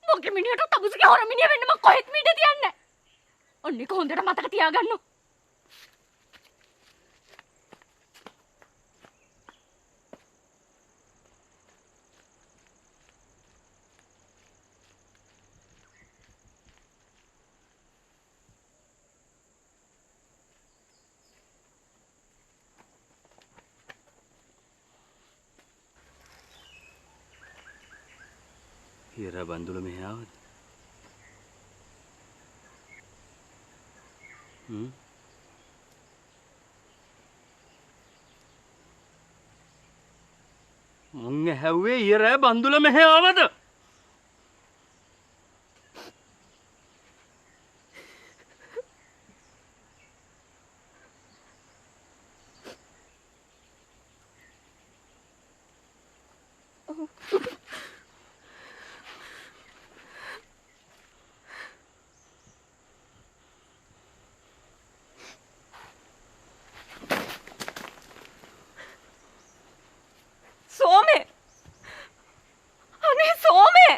මගේ මිනිහට තමුසේගේ හොර මිනිහ වෙන්න මං කොහෙත්ම ඉඩ තියන්නේ නෑ. ඔන්න ඒක හොඳට මතක තියාගන්න. ඊයර බන්දුල මෙහි ආවද? මං හැව්වේ ඊරෑ බන්දුල මෙහෙ ආවද? සෝමේ අනේ සෝමේ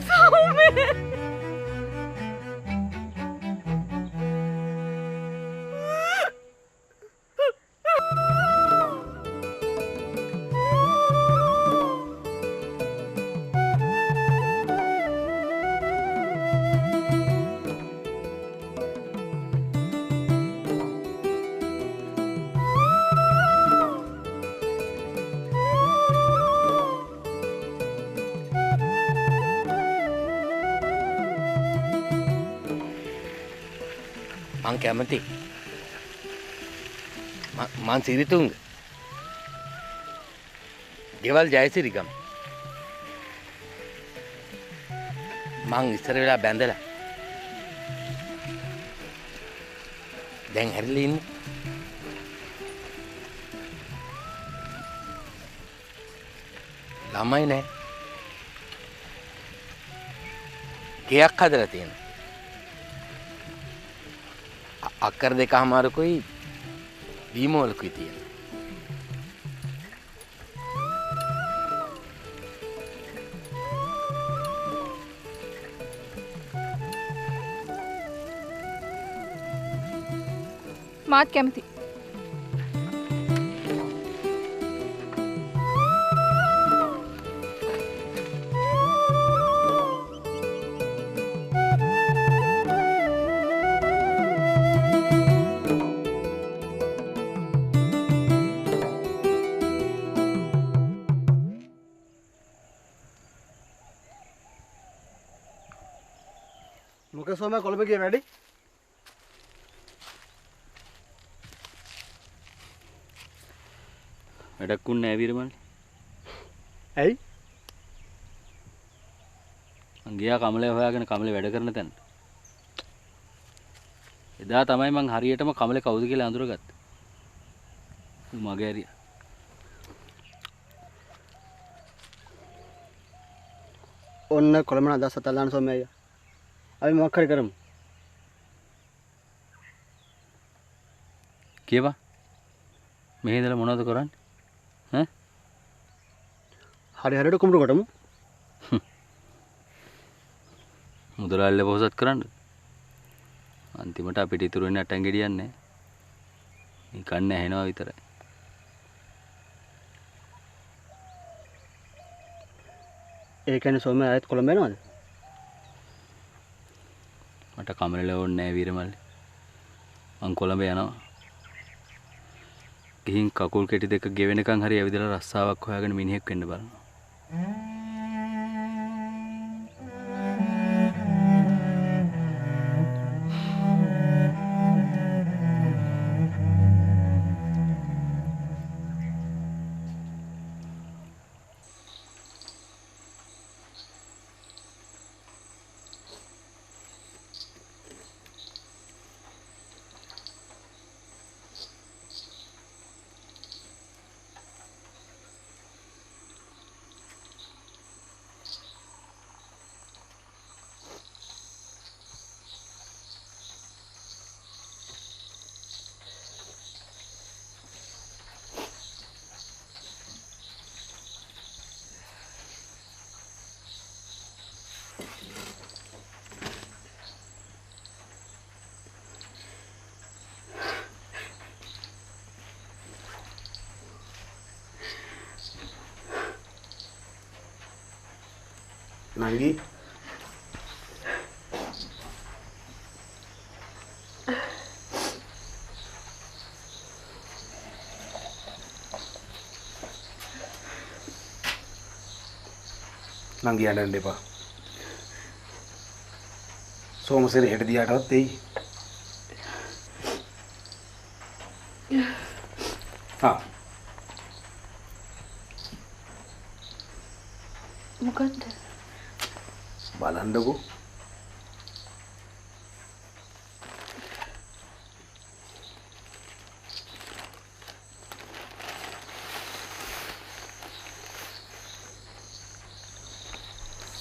සෝමේ මං කැමති මං සිරිතුංග ගෙවල් ජයසිරිගම මං ඉස්සර වෙලා බැඳලා දැන් හැරිලා ඉන්නේ ළමයි නෑ ගෙයක් හදලා තියෙනවා අක්කර දෙකමාරකුයි බීමෝලකුයි තියෙන. මාත් කැමති. මොකද සෝම කොළඹ ගියේ වැඩි? වැඩක් උන්නේ නැහැ වීරමල්ලි. ඇයි? මං ගියා කමලේ හොයාගෙන කමලේ වැඩ කරන තැන. එදා තමයි මං හරියටම කමලේ කවුද කියලා අඳුරගත්තේ. ඌ මගේ ඇරියා. ඔන්න කොළඹ අදහස් අතල්ලාන සෝමේ අයියා. අපි මොකක් හරි කරමු. කියවා. මෙහි ඉඳලා මොනවද කරන්නේ? ඈ? හරි හරියට කුඹුරු කොටමු. මුදලාල්ල පොහොසත් කරන්න. අන්තිමට අපිට ඉතුරු වෙන්නේ අටන් ගෙඩියක් නැහැ. නිකන් ඇහෙනවා විතරයි. ඒ කියන්නේ සෝමේ ආයෙත් කොළඹ යනවද? මට කමලේ ඕනේ නැහැ වීරමල්ලි. මං කොළඹ යනවා. ගිහින් කකුල් කෙටි දෙක ගෙවෙනකන් හරි ඇවිදලා රස්සාවක් හොයාගෙන මිනිහෙක් වෙන්න බලනවා. නංගි නංගි යන්න එපා. සෝමසේර හෙට දිහාටවත් එයි. මොකද්ද? බලන්නකෝ.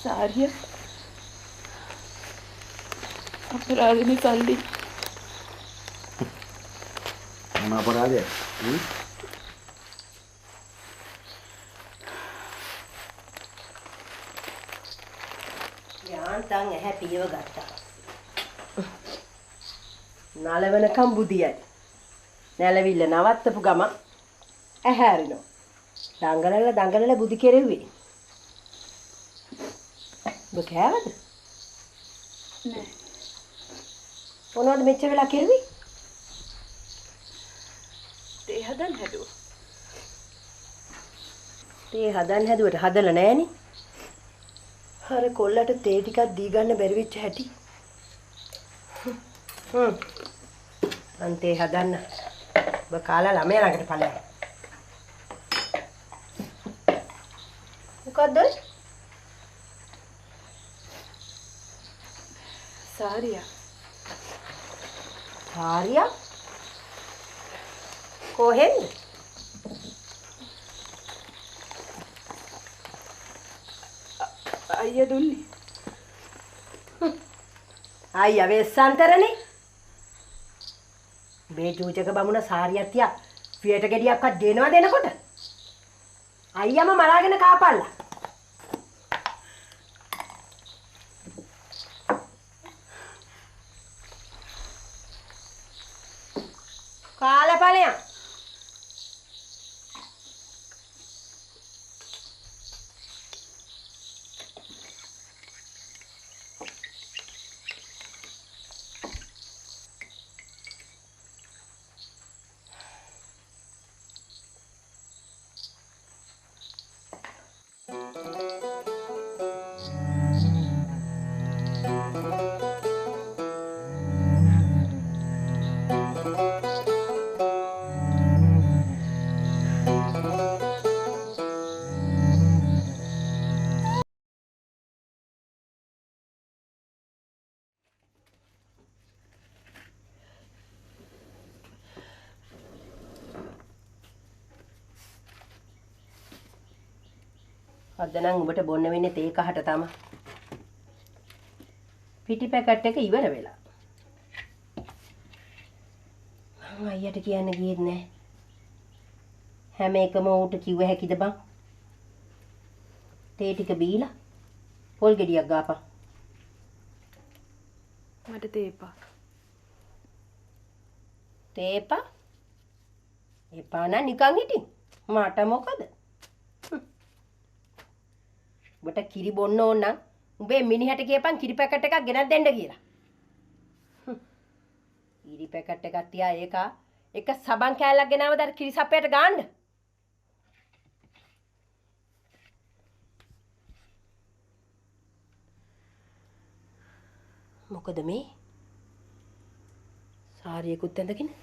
සාරිය අපරාධනේ සල්ලි මොන අපරාධයක්? යාන්තම් ඇහැ පියව ගත්තා. නලවනකම් බුදියයි. නැලවිල්ල නවත්තපු ගම ඇහැරිනෝ. දඟලලා බුදි කෙරෙව්වේ. ඔබ කෑවද? නෑ. මොනවද මෙච්චර වෙලා කෙරුවේ? තේ හදන්න හැදුවා. තේ හදන්න හැදුවට හදලා නෑනේ. අර කොල්ලට තේ ටිකක් දී ගන්න බැරි වෙච්ච හැටි. අන්තේ හදන්න. ඔබ කාලා ළමයා ළඟට ඵලයන්. මොකද්ද? සාරියා. සාරියා? කොහෙන්ද? අයියා දුන්නේ. අයියා වෙස්සන්තරනේ. මේ චූචක බමුණ සාරියක් තියා පියට ගෙඩියක්වත් දෙනවා දෙනකොට. අයියාම මරාගෙන කාපල්ලා. කාලපලයන්. අද නම් උඹට බොන්න වෙන්නේ තේ කහට තමයි. පිටි පැකට් එක ඉවර වෙලා. මම අයියට කියන්න ගියෙත් නෑ. හැම එකම ඌට කිව්ව හැකිද බං? තේ ටික බීලා පොල් ගෙඩියක් ගාපන්. මට තේපා. තේපා? එපා නම් නිකන් හිටින්. මට මොකද? උඹට කිරි බොන්න ඕන නම් උඹේ මිනිහට කියපන් කිරි පැකට් එකක් ගෙනත් දෙන්න කියලා. කිරි පැකට් එකක් තියා එක සබන් කෑල්ලක් ගෙනවද අර කිරි සප්පයට ගාන්න. මොකද මේ? සාරියකුත් ඇඳගෙන.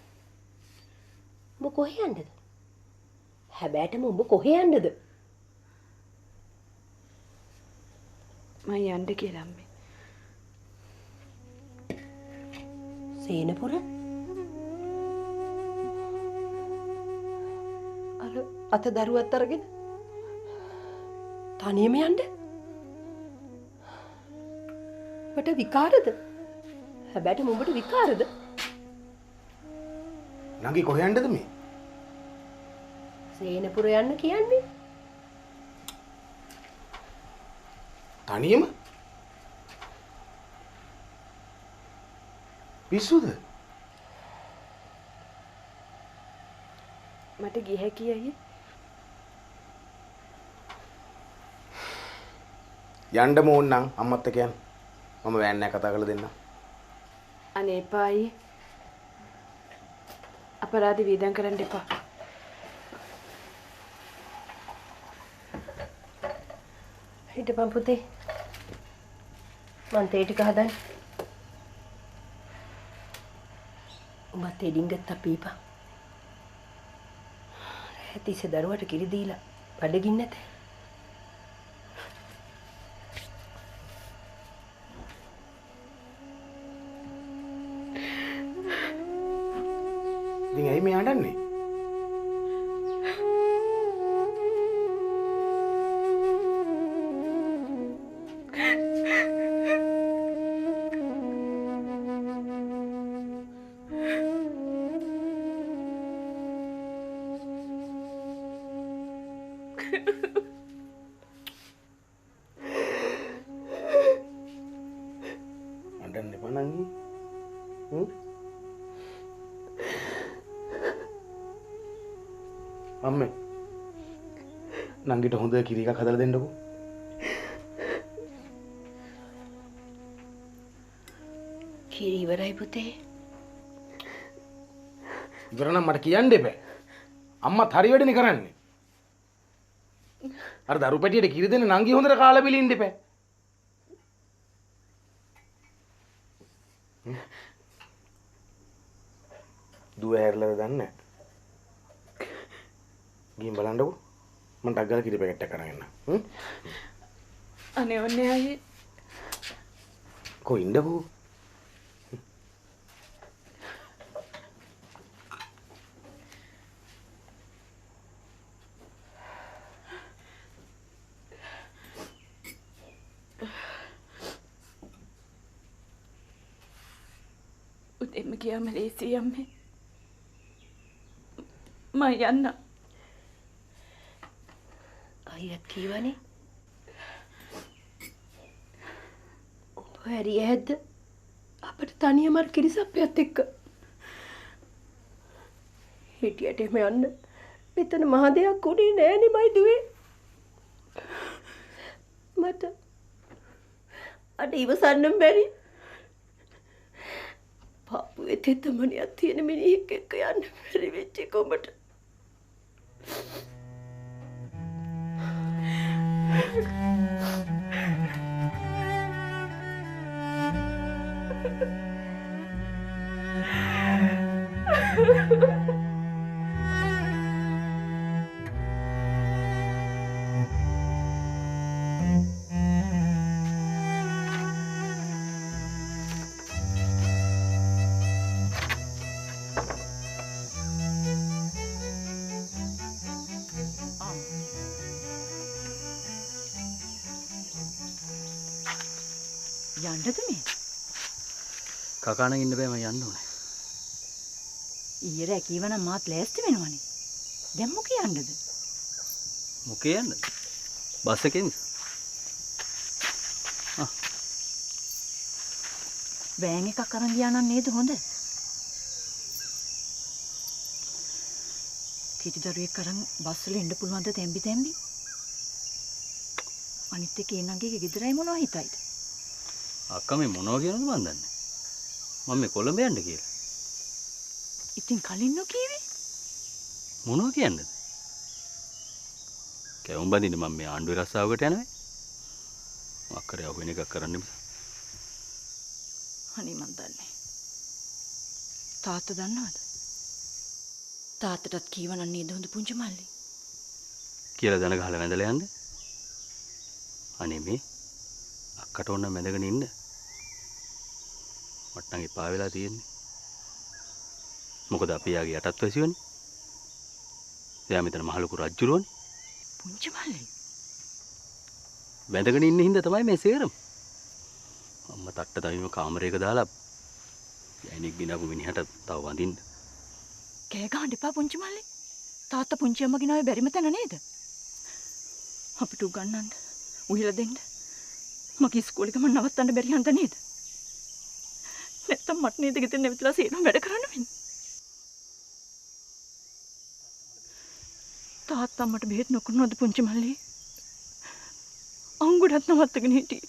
උඹ කොහේ යන්නද? හැබැයිටම උඹ කොහේ යන්නද? මම යන්න කියලා අම්මේ. සේනපුර? අර අත දරුවත් අරගෙන තනියම යන්න? ඔබට විකාරද? හැබැයි උඹට විකාරද? නංගි කොහෙ යන්නද මේ? සේනපුර යන්න කියන්නේ. තනියම? පිස්සුද? මට ගිය හැකි අයියේ. යන්නම ඕන නම් අම්මත් එක්ක යන්න. මම වෑන් එක කතා කරලා දෙන්නම්. අනේ එපා අයියේ. අපරාධ වේදම් කරන්න එපා. හිටපන් පුතේ. මං තේ ටික හදන්න. උඹත් තේ ඩිංගත් අපීපා. ඇතිසේ දරුවට කිරි දීලා බඩගින්න නැත. ඉතින් ඇයි මේ අඬන්නේ? අඬන්න එපා නංගි. අම්මේ නංගිට හොඳ කිරි එකක් හදලා දෙන්නකෝ. කිරි ඉවරයි පුතේ. ඉවර නම් මට කියන්න එපා. අම්මත් හරි වැඩනේ කරන්නේ. අර දරු පැටියට කිරි දෙන්න නංගි හොඳට කාලා බිලි ඉන්න එපා. දුව හැරලාද දන්නේ නැහැ. ගිහින් බලන්නකෝ. මම ටක් ගාලා කිරි පැකට් එකක් අරන් එන්න. අනේ ඔන්නේ අයියේ. කොයි ඉන්නකෝ. උදේම ගියාම ලේසියි අම්මේ. මම යන්න. අයියත් කීවනේ. ඔබ හැරිය හැද්ද? අපිට තනියම අර කිරිසප්පියත් එක්ක. හිටියට එම යන්න. මෙතන මහ දෙයක් උනේ නෑනේ මයි දුවේ. මට අද ඉවසන්නම් බැරි. පාපුවේ තෙතමනියක් තියෙන මිනිහෙක් එක්ක යන්න බැරි වෙච්ච කොඹට. යන්නද මේ? කකාණන් ඉන්න බෑ මම යන්න ඕනේ. ඊයේ රෑ කීවනම් මාත් ලෑස්ති වෙනවනේ. දැන් මොකේ යන්නද? මොකේ යන්නද? බස් එකේ මිස. වෑන් එකක් අරන් ගියා නම් නේද හොඳ? කීටි දරුවෙක් අරන් බස් වල ඉන්න පුළුවන්ද තැම්බි තැම්බි? අනිත් එකේ නංගිගේ ගෙදරයි මොනවා හිතයිද? අක්කා මේ මොනවා කියනවද මන් දන්නේ. මම මේ කොළඹ යන්න කියලා. ඉතින් කලින් නොකීවේ? මොනවා කියන්නද? කැවුම් බඳින්න මම මේ ආණ්ඩුවේ රස්සාවකට යනවා. අක්කරේ අහුවෙන එකක් කරන්න මිස. අනේ මන් දන්නේ. තාත්තා දන්නවද? තාත්තටත් කීවනම් නේද හොඳ පුංචි මල්ලි? කියලා දන ගහලා වැඳලා යන්න. අනේ මේ අක්කට ඕන මැදගෙන ඉන්න. මට නම් එපා වෙලා තියෙන්නේ. මොකද අපි යාගේ යටත් වැසියෝනේ. එයා මෙතන මහ ලොකු රජුරෝනේ. පුංචි මල්ලි. වැඳගෙන ඉන්න හින්දා තමයි මේ සේරම. අම්මා තට්ට තවිම කාමරයක දාලා යයිනික් ගිනපු මිනිහට තව වඳින්න. කෑ ගහන්න එපා පුංචි මල්ලි. තාත්තා පුංචි අම්මා ගිනාවේ බැරිම තැන නේද? අපිට උගන්නන්න, උහිලා දෙන්න. මගේ ඉස්කෝලේ ගමන් නවත්තන්න බැරි හන්ද නේද? නැත්තම් මට නේද ගෙදර නැවිතලා සේරම වැඩ කරන්න වෙන්නේ. තාත්තා මට බෙහෙත් නොකරනවද පුංචි මල්ලි? අංගුඩත් නවත්තගෙන හිටියේ.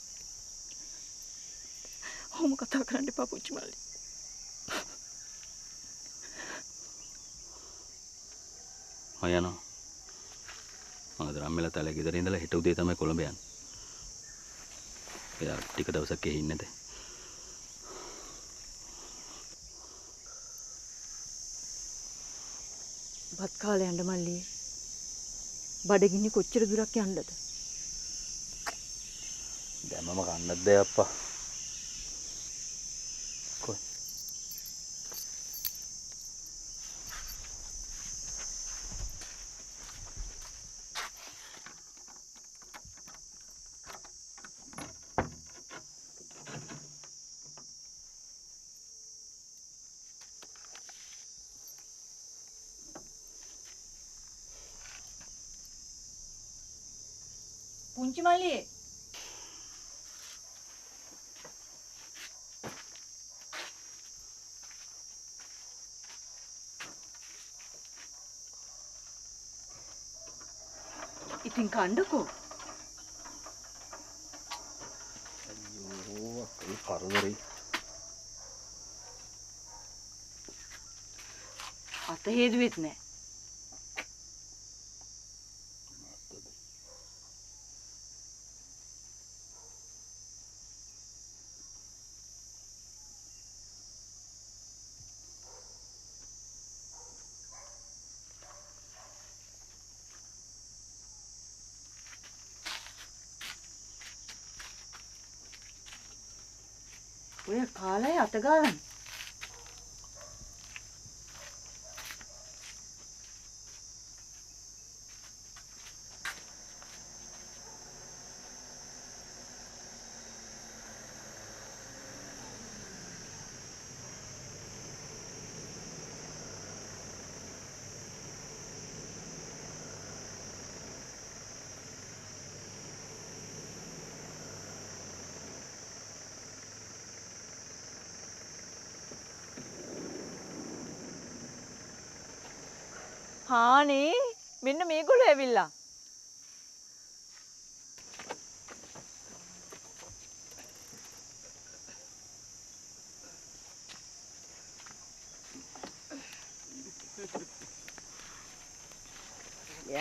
ඔහොම කතා කරන්න එපා පුංචි මල්ලි. මම යනවා. මම අද රම්මෙලා තලේ ගෙදර ඉඳලා හෙට උදේ තමයි කොළඹ යන්නේ. එයා ටික දවසක් එහි ඉන්නද? බත් කාලේ යන්න මල්ලි. බඩගිනි කොච්චර දුරක් යන්නද? දැන් මම කන්නත් බෑ අප්පා. කොයි? පුංචි මල්ලි ඉතින් කණ්ඩකෝ අයියෝ අක්කේ කරදරේ. අත හේදුවෙත් නෑ. ඔය කාලේ අත ගාලා හානේ මෙන්න මේගොල්ලෝ ඇවිල්ලා.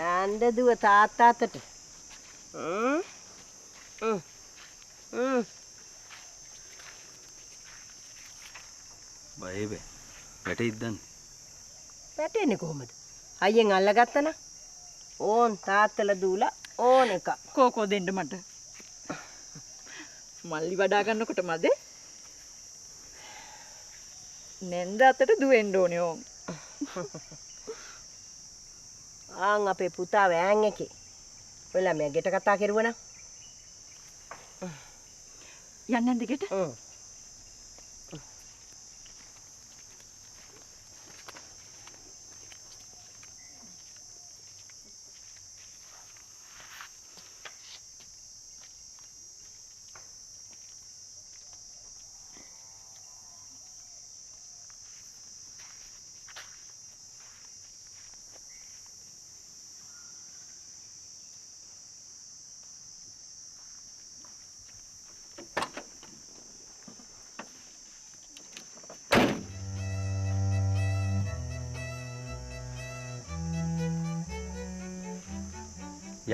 යන්න දුව තාත්තා අතට. බය බෑ. වැටෙයිද දන්නේ? වැටෙන්නේ කොහමද? අයියෙන් අල්ලගත්තා නම් ඕන් තාත්තලා දූලා ඕන එක. කෝකෝ දෙන්න මට. මල්ලි වඩා ගන්නකොට මදේ. නෙන්ද අතට දුවෙන්න ඕනේ ඕන්. ආන් අපේ පුතා වෑන් එකේ. ඔයලා මම ගෙට කතා කරුවා නම්. යන්නේ නැන්ද ගෙට?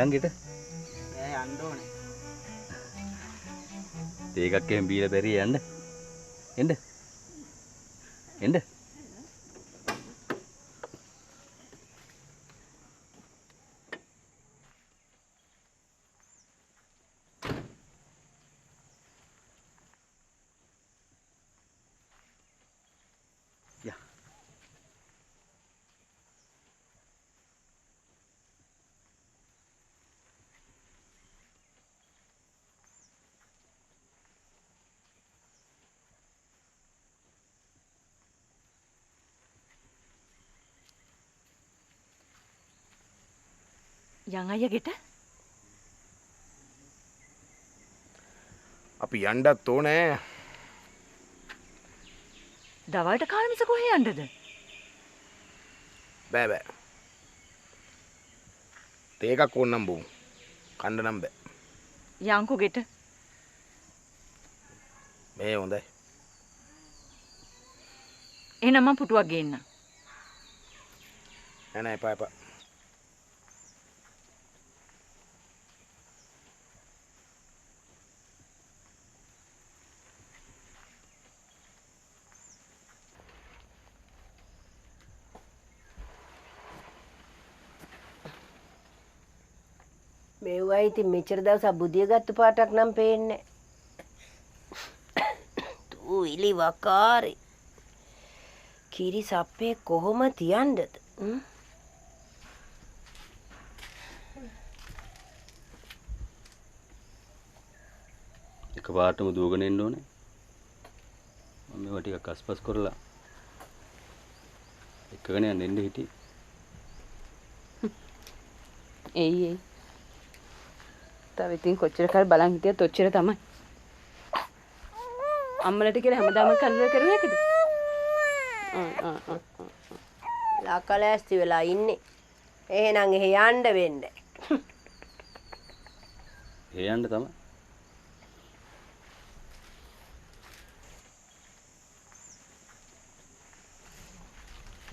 යන් ගෙට. ඈ යන්න ඕනේ. ඒකක් එහෙම බීලා බැරි යන්න. එන්න. එන්න. යා. යන් අයියා ගෙට? අපි යන්නත් ඕනේ. දවල්ට කාලා මිස කොහේ යන්නද? බෑ බෑ. තේ එකක් ඕන්නම් බෝ. කන්න නම් බෑ. යන්කෝ ගෙට. මේ හොඳයි. එහෙනම් මම පුටුවක් ගේන්න. නෑ නෑ එපා එපා. මේවා ඉතින් මෙච්චර දවසක් බුදිය ගත්ත පාටක් නම් පේන්නේ තු ඉලි වකාරේ කිරි සප්පේ කොහොම තියන්නද එකපාරටම දුවගෙන එන්න ඕනේ. මම මේවා ටිකක් අස්පස් කරලා එක්කගෙන යන්න එන්න හිටියේ. එයි තව ඉතින් කොච්චර කල් බලන් හිටියත් ඔච්චර තමයි. අම්මලට කියලා හැමදාම කල්ලා කරුවේ නැකද? ලකලෑස්ති වෙලා ඉන්නේ. එහෙනම් එහෙ යන්න වෙන්න. ඒ යන්න තමයි.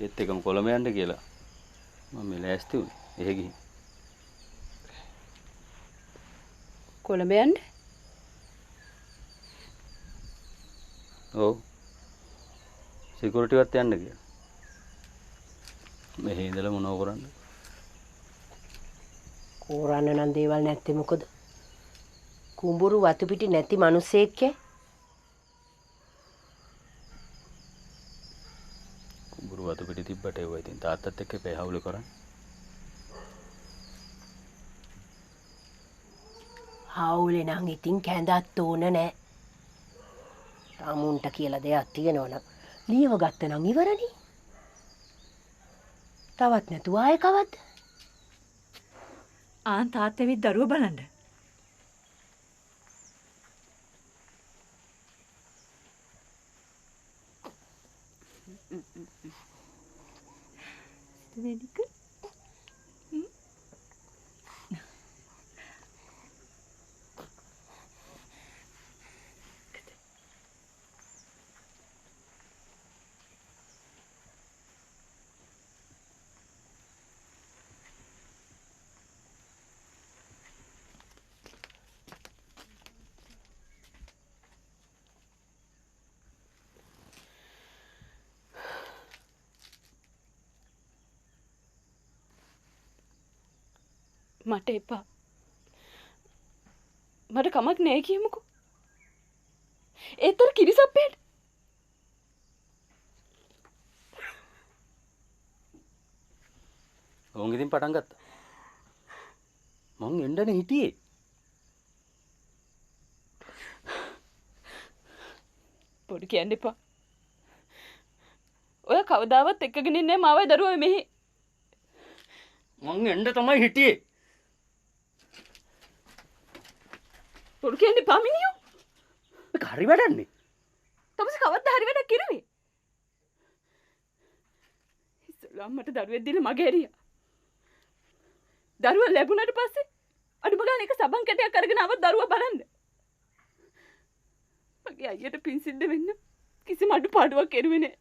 ඒත් එකම කොළඹ යන්න කියලා මම මේ ලෑස්ති වුණේ. එහෙ ගිහින්. කොළඹ යන්න? ඔව්. සිකියුරිටිවත් යන්න කියලා. මෙහි ඉඳලා මොනව කරන්නේ? කෝරන්න නම් දේවල් නැත්තේ මොකද? කුඹුරු වතු පිටි නැති මිනිස්සෙක්ගේ කුඹුරු වතු පිටි තිබ්බට ඒවා ඉතින් තාත්තත් එක්ක එපේ හවුල කරන්නේ. හවුලේ නම් ඉතින් කැඳත් ඕන නෑ. තමුන්ට කියලා දෙයක් තියෙනවනම් ලියව ගත්ත නම් ඉවරනේ. තවත් නැතුව ආයේ කවද්ද? ආන් තාත්තේ විත් දරුව බලන්න. වෙනික මට එපා. මට කමක් නෑ කියමුකෝ. ඒතර කිරිසප්පේට. ඕන් ඉතින් පටන් ගත්තා. මං එන්නනේ හිටියේ. පොඩි කියන්න එපා. ඔය කවදාවත් එක්කගෙන ඉන්නේ මාවයි දරුවෝ මෙහි. මං එන්න තමයි හිටියේ. පොඩි කියන්න එපා මිනිහෝ. මේක හරි වැඩන්නේ. තමස කවද්ද හරි වැඩක් කිරුවේ? ඉස්සෙල්ලා අම්මට දරුවෙක් දීලා මගේ ඇරියා. දරුවා ලැබුණාට පස්සේ අඩුම ගානේ එක සබන් කැටයක් අරගෙන ආවත් දරුවා බලන්න. මගේ අයියට පින් සිද්ධ වෙන්න කිසිම අඩුපාඩුවක් කෙරුවේ නෑ.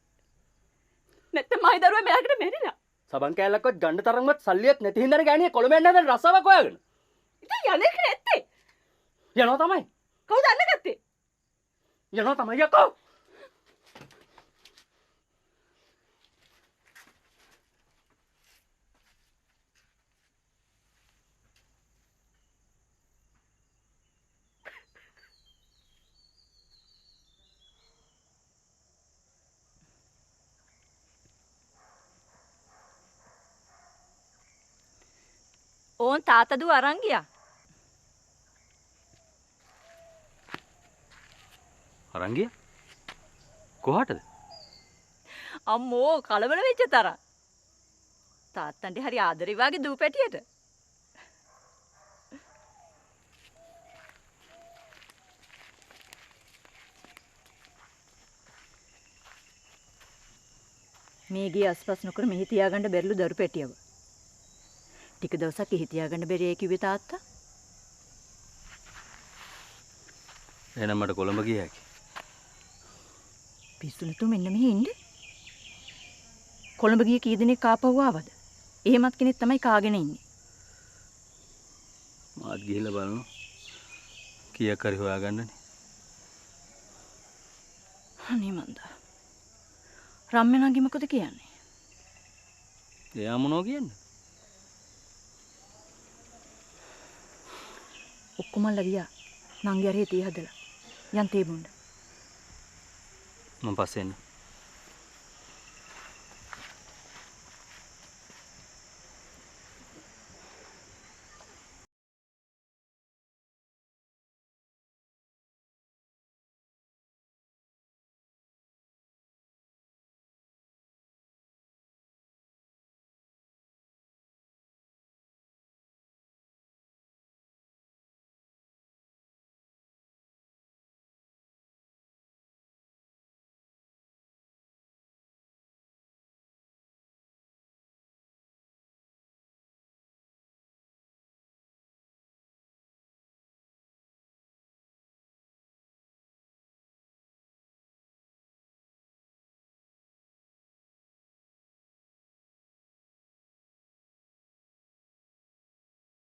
නැත්නම් මයි දරුවා මෙයාකට මැරිලා. සබන් කෑල්ලක්වත් ගන්න තරම්වත් සල්ලියක් නැති හින්දානේ ගෑණිය කොළඹ යන්න හදන රස්සාවක් හොයාගෙන. ඉතින් යන්නේ නැත්තේ. යනවා තමයි. කවුද අල්ලගත්තේ? යනවා තමයි යකෝ. ඕන් තාත්තා දුව අරන් ගියා. අරන් ගියා? කොහාටද? අම්මෝ කලබල වෙච්ච තරම්. තාත්තන්ට හරි ආදරේ වාගේ දූපැටියට. මේ ගිය අස්පස් නොකර මෙහි තියාගන්න බැරිලු දරු පැටියව. ටික දවසක් එහි තියාගන්න බැරි ඒ කිව්වේ තාත්තා. එහෙනම් මට කොළඹ ගිය හැකි. පිස්සු නැතුව මෙන්න මෙහි ඉන්න. කොළඹ ගිය කී දිනක් ආපහු ආවද? එහෙමත් කෙනෙක් තමයි කාගෙන ඉන්නේ. මාත් ගිහිල්ලා බලමු. කීයක් හරි හොයාගන්නනේ. අනේ මන්දා. රම්මනගේ මොකද කියන්නේ? එයා මොනෝ කියන්නේ? ඔක්කොමල්ලා ගියා. නංගි අරේ තේ හදලා. යන් තේ බොන්න. මම පස්සේ එන්න.